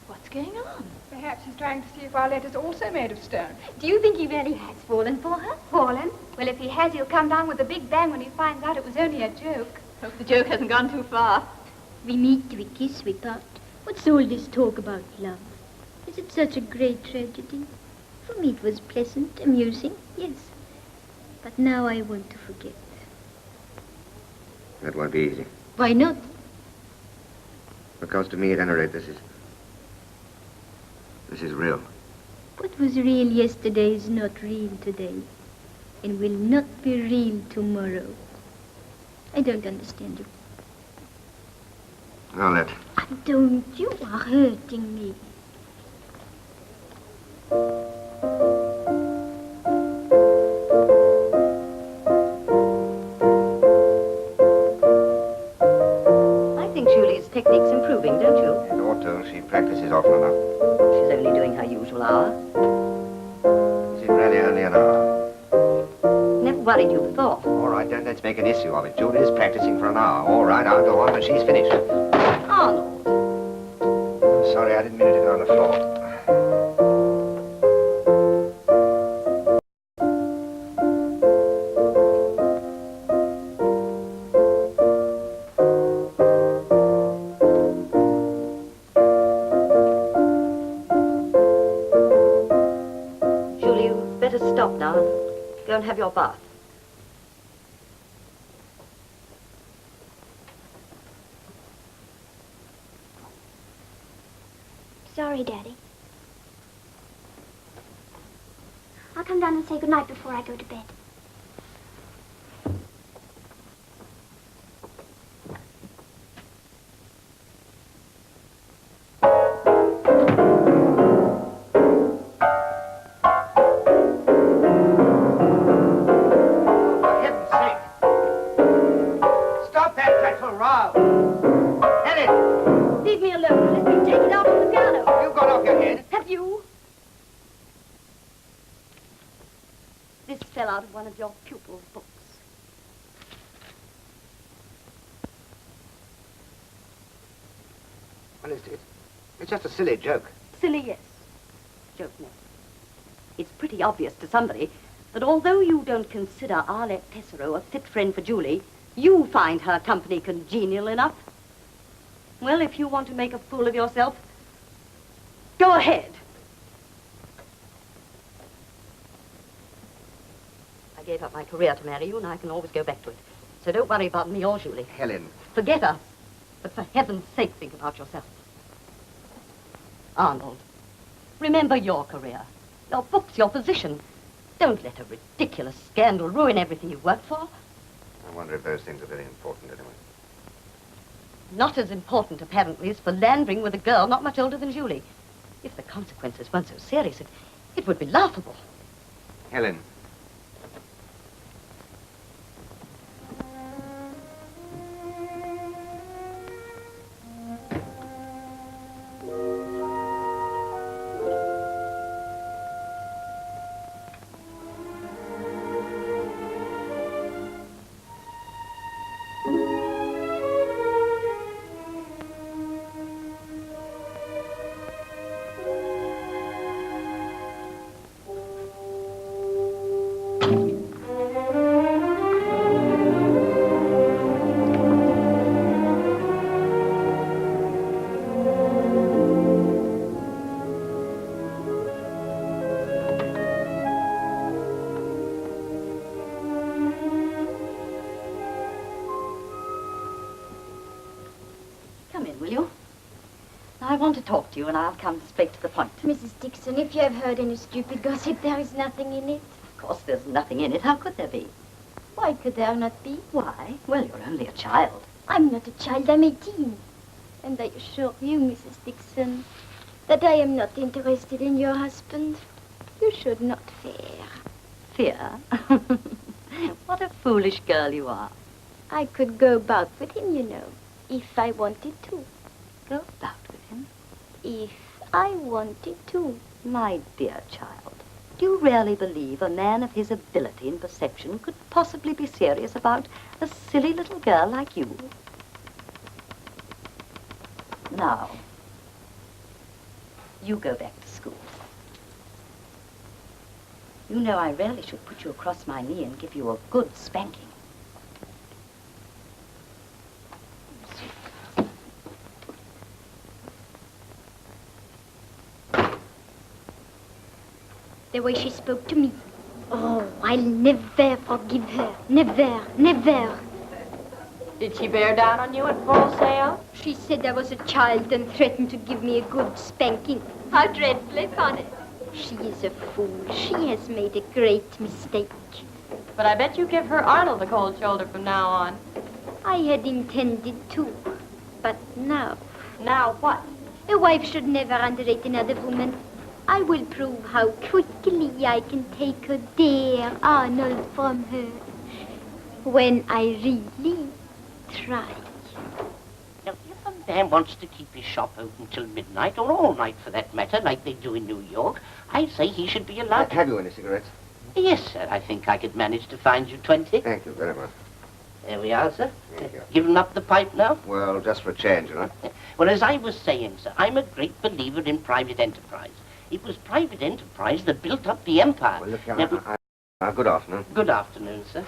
What's going on? Perhaps he's trying to see if our letter's also made of stone. Do you think he really has fallen for her? Fallen? Well, if he has, he'll come down with a big bang when he finds out it was only a joke. Hope the joke hasn't gone too far. We meet, we kiss, we part. What's all this talk about love? Is it such a great tragedy? For me it was pleasant, amusing, yes. But now I want to forget. That won't be easy. Why not? Because to me, at any rate, this is real. What was real yesterday is not real today, and will not be real tomorrow. I don't understand you. I'll let. Don't, you are hurting me. I think Julie's technique's improving, don't you? It ought to. She practices often enough. She's only doing her usual hour. Is it really only an hour? Never worried you before. All right, don't let's make an issue of it. Julie is practicing for an hour. All right, I'll go on when she's finished. Arnold. I'm sorry, I didn't mean it to go on the floor. Julie, you better stop now and go and have your bath. Sorry, Daddy. I'll come down and say goodnight before I go to bed. For heaven's sake! Stop that dreadful row! Helen! Leave me alone. Let me take it out on the piano. You've got off your head. Have you? This fell out of one of your pupils' books. Well, it's just a silly joke. Silly, yes. Joke, no. It's pretty obvious to somebody that although you don't consider Arlette Pesaro a fit friend for Julie, you find her company congenial enough. Well, if you want to make a fool of yourself, go ahead. I gave up my career to marry you, and I can always go back to it. So don't worry about me or Julie. Helen. Forget us. But for heaven's sake, think about yourself. Arnold, remember your career, your books, your position. Don't let a ridiculous scandal ruin everything you've worked for. I wonder if those things are very important anyway. Not as important, apparently, as philandering with a girl not much older than Julie. If the consequences weren't so serious, it would be laughable. Helen. I want to talk to you, and I'll come straight to the point. Mrs. Dixon, if you have heard any stupid gossip, there is nothing in it. Of course, there's nothing in it. How could there be? Why could there not be? Why? Well, you're only a child. I'm not a child. I'm 18. And I assure you, Mrs. Dixon, that I am not interested in your husband. You should not fear. Fear? What a foolish girl you are. I could go about with him, you know, if I wanted to. Go about with him? If I wanted to. My dear child, do you really believe a man of his ability and perception could possibly be serious about a silly little girl like you? Now, you go back to school. You know I really should put you across my knee and give you a good spanking. The way she spoke to me. Oh, I'll never forgive her. Never, never. Did she bear down on you at full sail? She said I was a child and threatened to give me a good spanking. How dreadfully funny. She is a fool. She has made a great mistake. But I bet you give her Arnold the cold shoulder from now on. I had intended to, but now. Now what? A wife should never underrate another woman. I will prove how quickly I can take her dear Arnold from her when I really try. Now, if a man wants to keep his shop open till midnight, or all night for that matter, like they do in New York, I say he should be allowed to... Have you any cigarettes? Yes, sir. I think I could manage to find you 20. Thank you very much. There we are, sir. Thank you. Given up the pipe now? Well, just for a change, you know. Well, as I was saying, sir, I'm a great believer in private enterprise. It was private enterprise that built up the empire. Well, look here, good afternoon. Good afternoon, sir.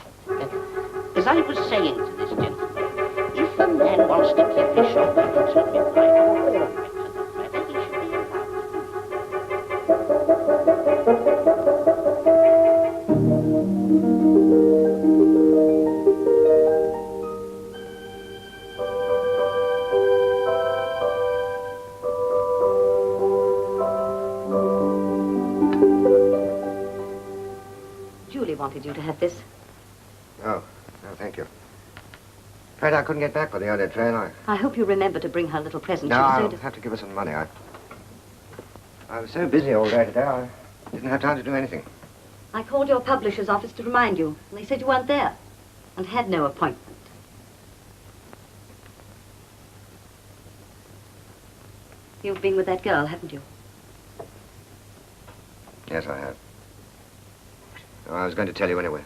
As I was saying to this gentleman, if a man wants to keep his shop open till midnight, or all night for that matter, he should be wanted you to have this. Oh, no, thank you. Afraid I couldn't get back for the early train. I hope you remember to bring her a little present. No, I'll have to give her some money. I was so busy all day today, I didn't have time to do anything. I called your publisher's office to remind you, and they said you weren't there and had no appointment. You've been with that girl, haven't you? Yes, I have. Oh, I was going to tell you anyway.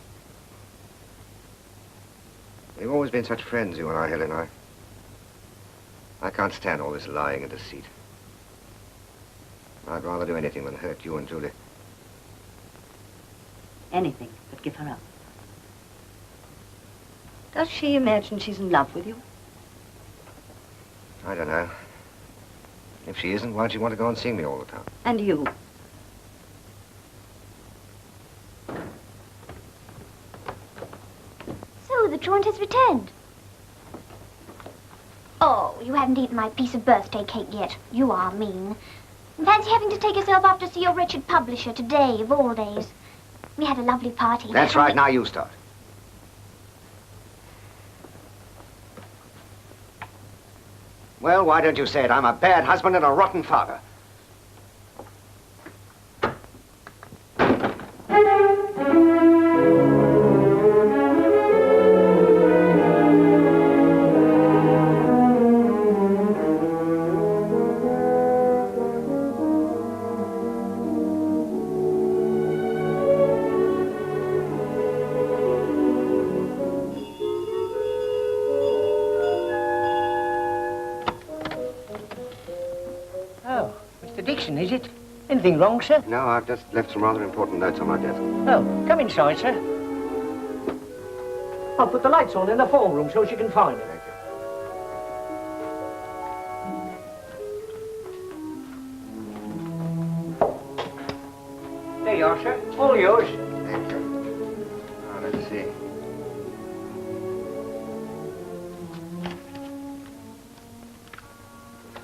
We've always been such friends, you and I, Helen. I I can't stand all this lying and deceit. I'd rather do anything than hurt you and Julie. Anything but give her up. Does she imagine she's in love with you? I don't know. If she isn't, why'd she want to go on seeing me all the time? And you? So, the truant has returned. Oh, you haven't eaten my piece of birthday cake yet. You are mean. Fancy having to take yourself off to see your wretched publisher today, of all days. We had a lovely party. That's right, now you start. Well, why don't you say it? I'm a bad husband and a rotten father. Is it? Anything wrong, sir? No, I've just left some rather important notes on my desk. Oh, come inside, sir. I'll put the lights on in the form room so she can find it. Thank you. There you are, sir. All yours. Thank you. Now, let's see.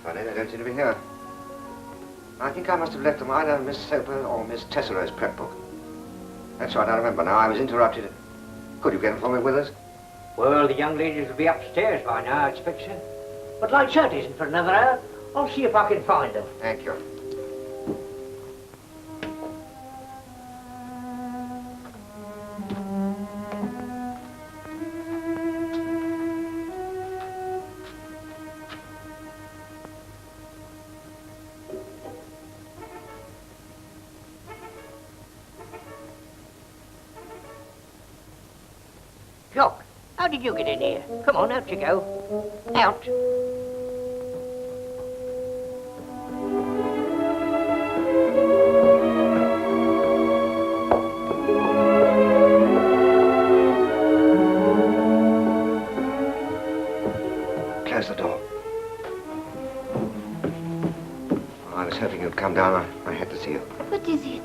Funny, they don't seem to be here. I think I must have left them either Miss Soper or Miss Tesserow's prep book. That's right, I remember now. I was interrupted. Could you get them for me with us? Well, the young ladies will be upstairs by now, I expect, sir. But light shirt isn't for another hour. I'll see if I can find them. Thank you. Jock, how did you get in here? Come on, out you go. Out. Close the door. I was hoping you'd come down. I had to see you. What is it?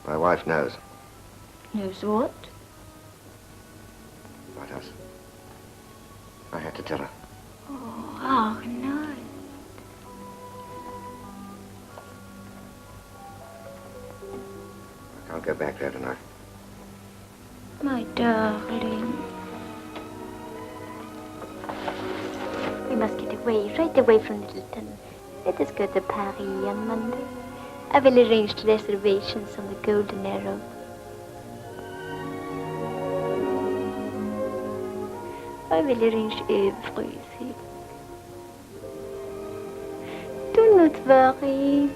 My wife knows. Knows what? About us. I had to tell her. Oh, no. I can't go back there tonight. My darling. We must get away, right away from Littleton. Let us go to Paris on Monday. I will arrange reservations on the Golden Arrow. I will arrange everything. Do not worry.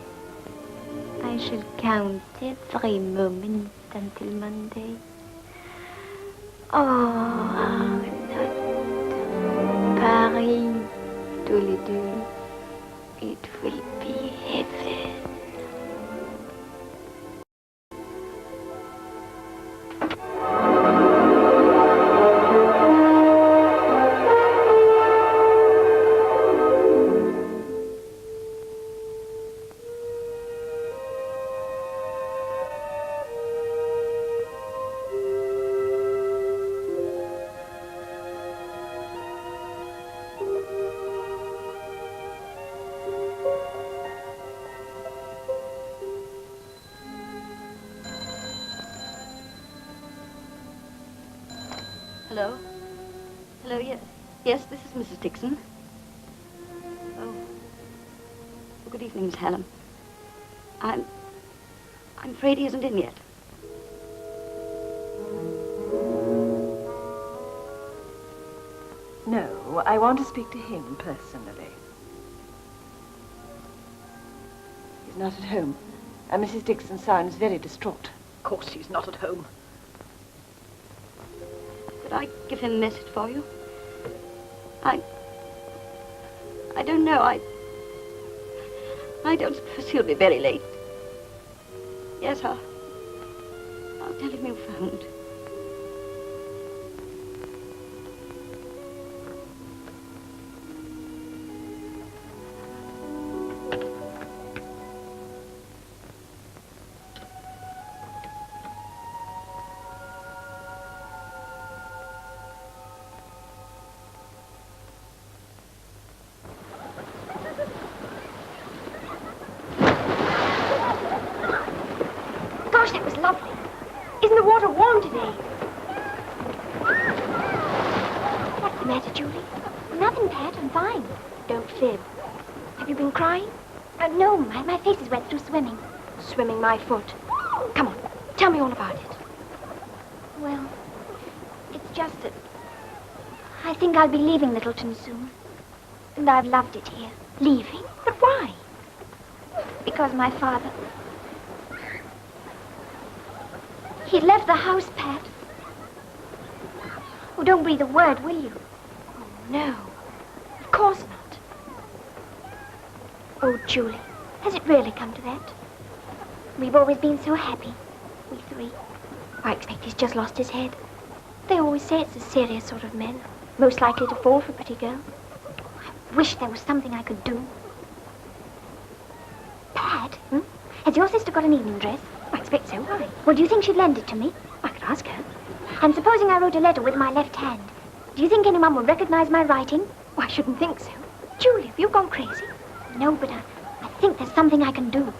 I shall count every moment until Monday. Oh, not Paris, tous les deux. It will be heaven. Hello? Hello, yes. Yes, this is Mrs. Dixon. Oh. Good evening, Miss Hallam. I'm afraid he isn't in yet. No, I want to speak to him personally. He's not at home. And Mrs. Dixon sounds very distraught. Of course he's not at home. Could I give him a message for you? I don't know. I don't suppose he'll be very late. Yes, I'll tell him you phoned. Gosh, that was lovely. Isn't the water warm today? What's the matter, Julie? Nothing, Pat. I'm fine. Don't fib. Have you been crying? No, my face is wet through swimming. Swimming my foot. Come on, tell me all about it. Well, it's just that I think I'll be leaving Littleton soon. And I've loved it here. Leaving? But why? Because my father... He'd left the house, Pat. Oh, don't breathe a word, will you? Oh, no. Of course not. Oh, Julie, has it really come to that? We've always been so happy, we three. I expect he's just lost his head. They always say it's the serious sort of men, most likely to fall for a pretty girl. I wish there was something I could do. Pat, Hmm? has your sister got an evening dress? I expect so. Why? Well, do you think she'd lend it to me? I could ask her. And supposing I wrote a letter with my left hand, do you think anyone would recognize my writing? Well, I shouldn't think so. Julie, have you gone crazy? No, but I think there's something I can do.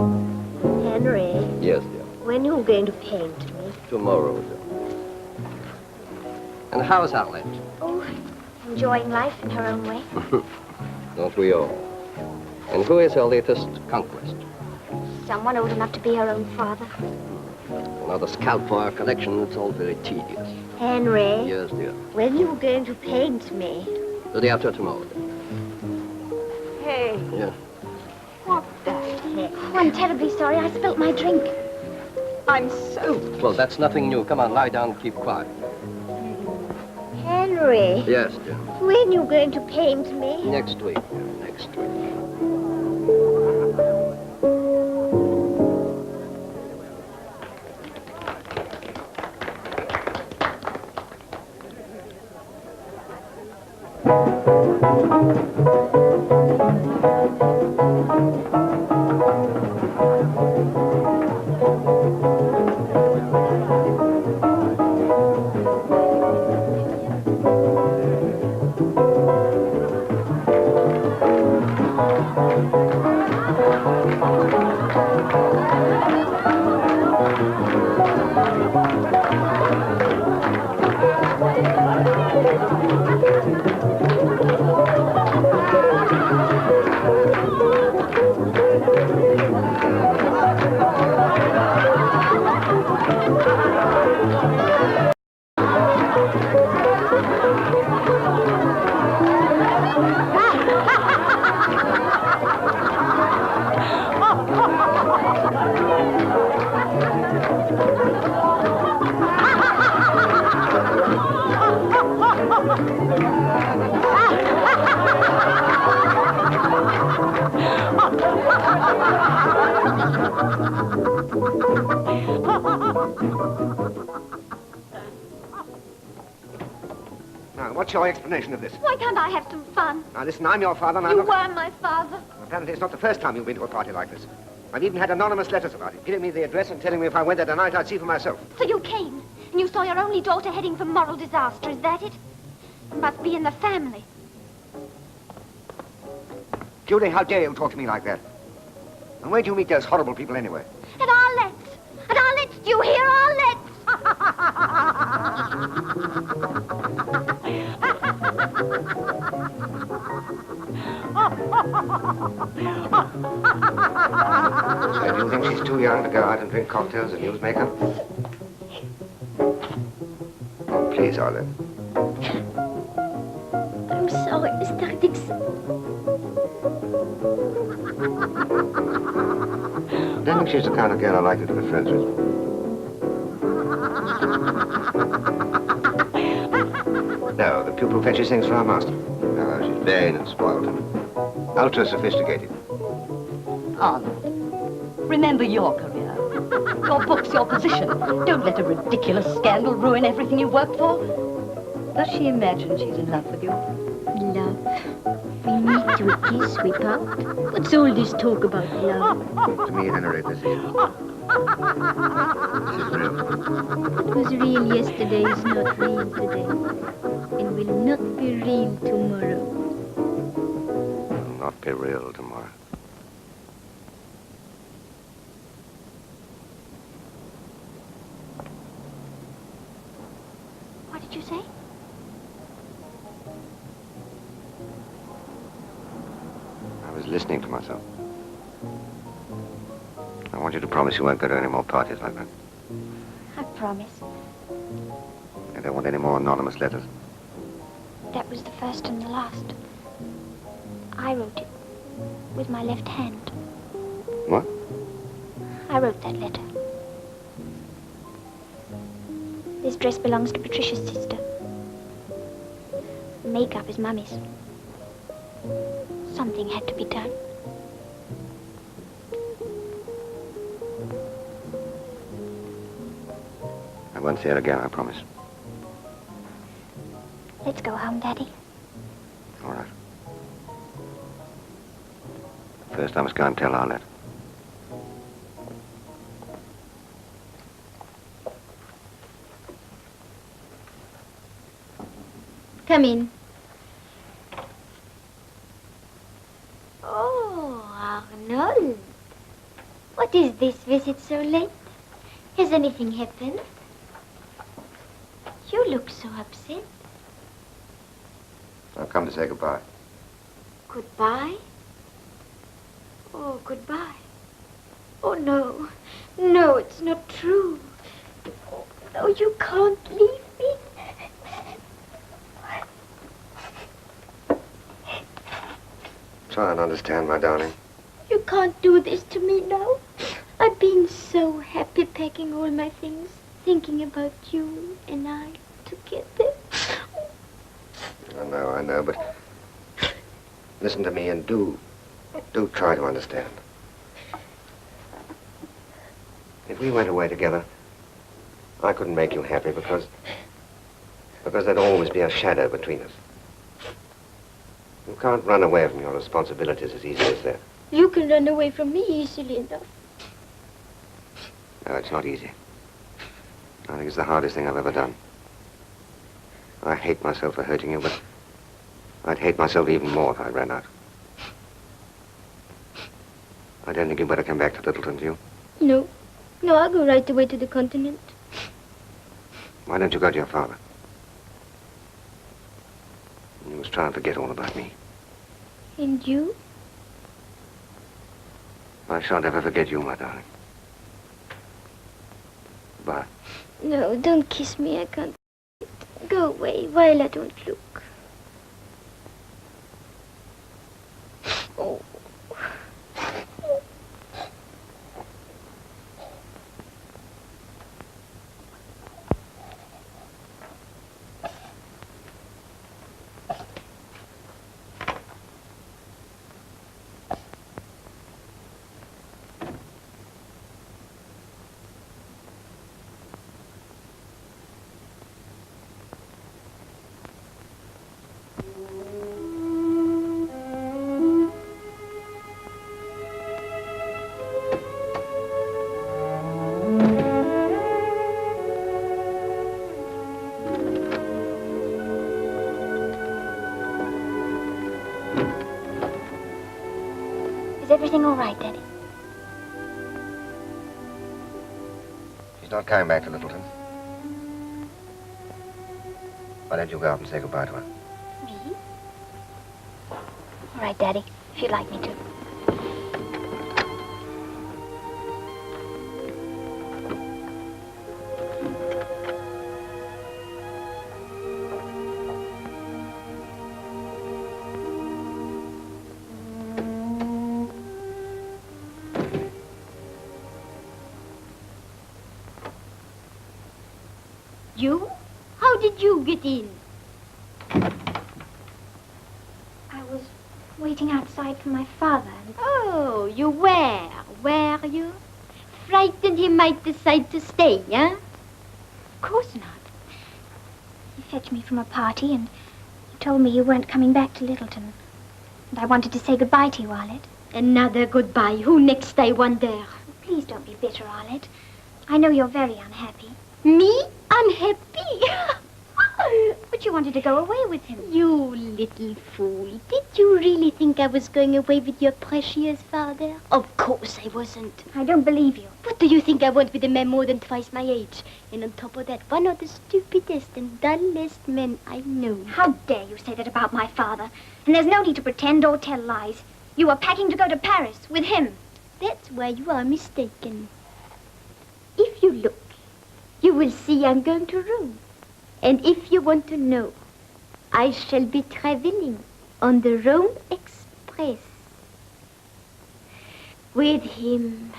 Henry, Yes, dear. when are you going to paint me? Tomorrow, dear. And how's Arlette? Oh, enjoying life in her own way. Don't we all? And who is her latest conquest? Someone old enough to be her own father. Another scalp for our collection. It's all very tedious. Henry, Yes, dear. when are you going to paint me? The day after tomorrow, dear. Hey, Yes. what the heck? Oh, I'm terribly sorry. I spilt my drink. I'm soaked. Well, that's nothing new. Come on, lie down and keep quiet. Henry, Yes, dear. when are you going to paint me? Next week, dear. Next week. Now, what's your explanation of this? Why can't I have some fun? Now, listen, I'm your father, and I'm You not... were my father. Apparently, it's not the first time you've been to a party like this. I've even had anonymous letters about it, giving me the address and telling me if I went there tonight, I'd see for myself. So you came, and you saw your only daughter heading for moral disaster. Is that it? It must be in the family. Julie, how dare you talk to me like that? And where do you meet those horrible people anyway? At Arlette's. At Arlette's. Do you hear, Arlette's? Oh, So do you think she's too young to go out and drink cocktails and use makeup? Oh, please, Olive. I'm sorry, Mr. Dixon. I don't think she's the kind of girl I'd like you to be friends with. No, the pupil fetches things for our master. No, she's vain and spoiled and ultra-sophisticated. Arnold, remember your career. Your books, your position. Don't let a ridiculous scandal ruin everything you worked for. Does she imagine she's in love with you? Love. We meet to a kiss, we part. What's all this talk about love? To me, Henry, this is real. What was real yesterday is not real today. And will not be real tomorrow. Will not be real tomorrow. What did you say? I was listening to myself. I want you to promise you won't go to any more parties like that. I promise. I don't want any more anonymous letters. That was the first and the last. I wrote it with my left hand. What? I wrote that letter. This dress belongs to Patricia's sister. Makeup is Mummy's. Something had to be done. I won't say it again, I promise. Let's go home, Daddy. All right. First, I must go and tell Arlette. Come in. Oh, Arnold. What is this visit so late? Has anything happened? You look so upset. I've come to say goodbye. Goodbye? Oh, goodbye. Oh, no. No, it's not true. Oh, you can't leave me. Try and understand, my darling. You can't do this to me now. I've been so happy packing all my things, thinking about you and I together. I know, but listen to me and do try to understand. If we went away together, I couldn't make you happy because there'd always be a shadow between us. You can't run away from your responsibilities as easily as that. You can run away from me easily enough. No, it's not easy. I think it's the hardest thing I've ever done. I hate myself for hurting you, but I'd hate myself even more if I ran out. I don't think you'd better come back to Littleton, do you? No. No, I'll go right away to the continent. Why don't you go to your father? You must try and forget all about me. And you? I shan't ever forget you, my darling. Bye. No, don't kiss me. I can't. Go away while I don't look. Oh. Is everything all right, Daddy? She's not coming back to Littleton. Why don't you go out and say goodbye to her? Me? All right, Daddy. if you'd like me to. You? How did you get in? I was waiting outside for my father. Oh, you were you? Frightened he might decide to stay, eh? Of course not. He fetched me from a party and he told me you weren't coming back to Littleton. And I wanted to say goodbye to you, Arlette. Another goodbye. Who next, I wonder? Please don't be bitter, Arlette. I know you're very unhappy. Me? Unhappy? But you wanted to go away with him. You little fool. Did you really think I was going away with your precious father? Of course I wasn't. I don't believe you. What do you think I want with a man more than twice my age? And on top of that, one of the stupidest and dullest men I know. How dare you say that about my father? And there's no need to pretend or tell lies. You were packing to go to Paris with him. That's where you are mistaken. If you look, you will see I'm going to Rome. And if you want to know, I shall be traveling on the Rome Express with him.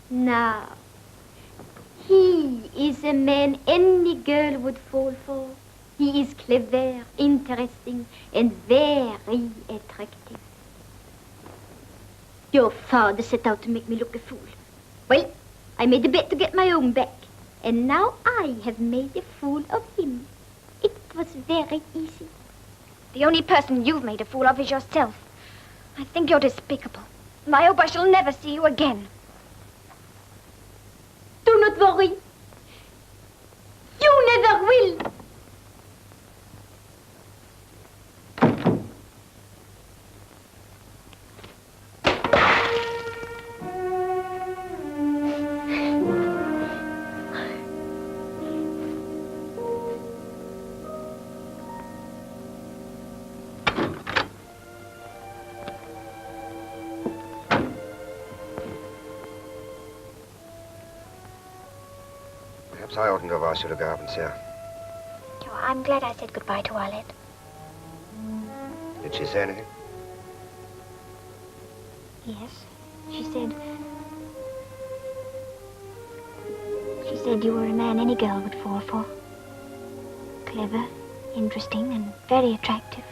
Now, he is a man any girl would fall for. He is clever, interesting, and very attractive. Your father set out to make me look a fool. Well, I made a bet to get my own back. And now I have made a fool of him. It was very easy. The only person you've made a fool of is yourself. I think you're despicable. And I hope I shall never see you again. Do not worry. You never will. Perhaps I oughtn't to have asked you to go up and see her. Oh, I'm glad I said goodbye to Arlette. Did she say anything? Yes, she said you were a man any girl would fall for. Clever, interesting, and very attractive.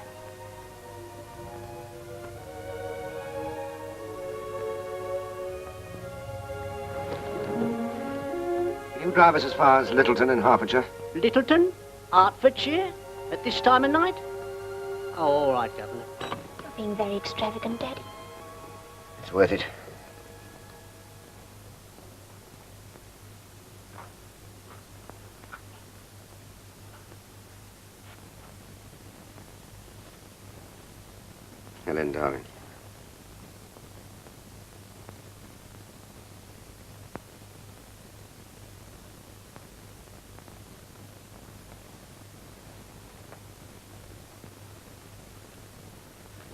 You drive us as far as Littleton in Hertfordshire? Littleton? Hertfordshire? At this time of night? Oh, all right, Governor. You're being very extravagant, Daddy. It's worth it. Helen, darling.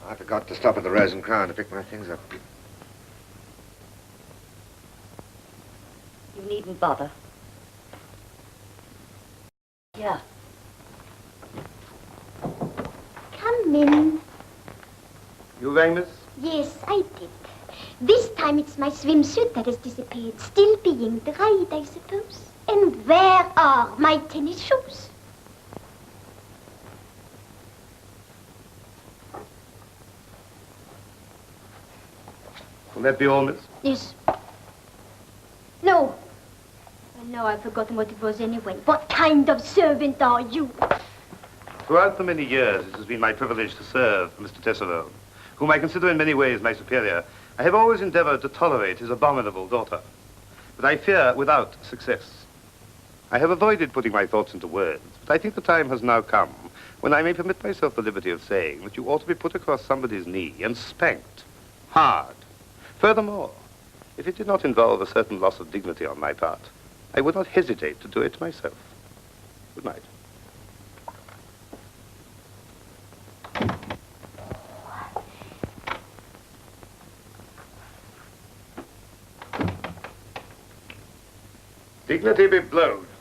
I forgot to stop at the Rose and Crown to pick my things up. You needn't bother. Here. Come in. You rang, miss? Yes, I did. This time it's my swimsuit that has disappeared, still being dried, I suppose. And where are my tennis shoes? Will that be all, miss? Yes. No. Well, no, I've forgotten what it was anyway. What kind of servant are you? Throughout the many years it has been my privilege to serve Mr. Tesserone, whom I consider in many ways my superior. I have always endeavored to tolerate his abominable daughter, but I fear without success. I have avoided putting my thoughts into words, but I think the time has now come when I may permit myself the liberty of saying that you ought to be put across somebody's knee and spanked hard. Furthermore, if it did not involve a certain loss of dignity on my part, I would not hesitate to do it myself. Good night. Dignity be blowed.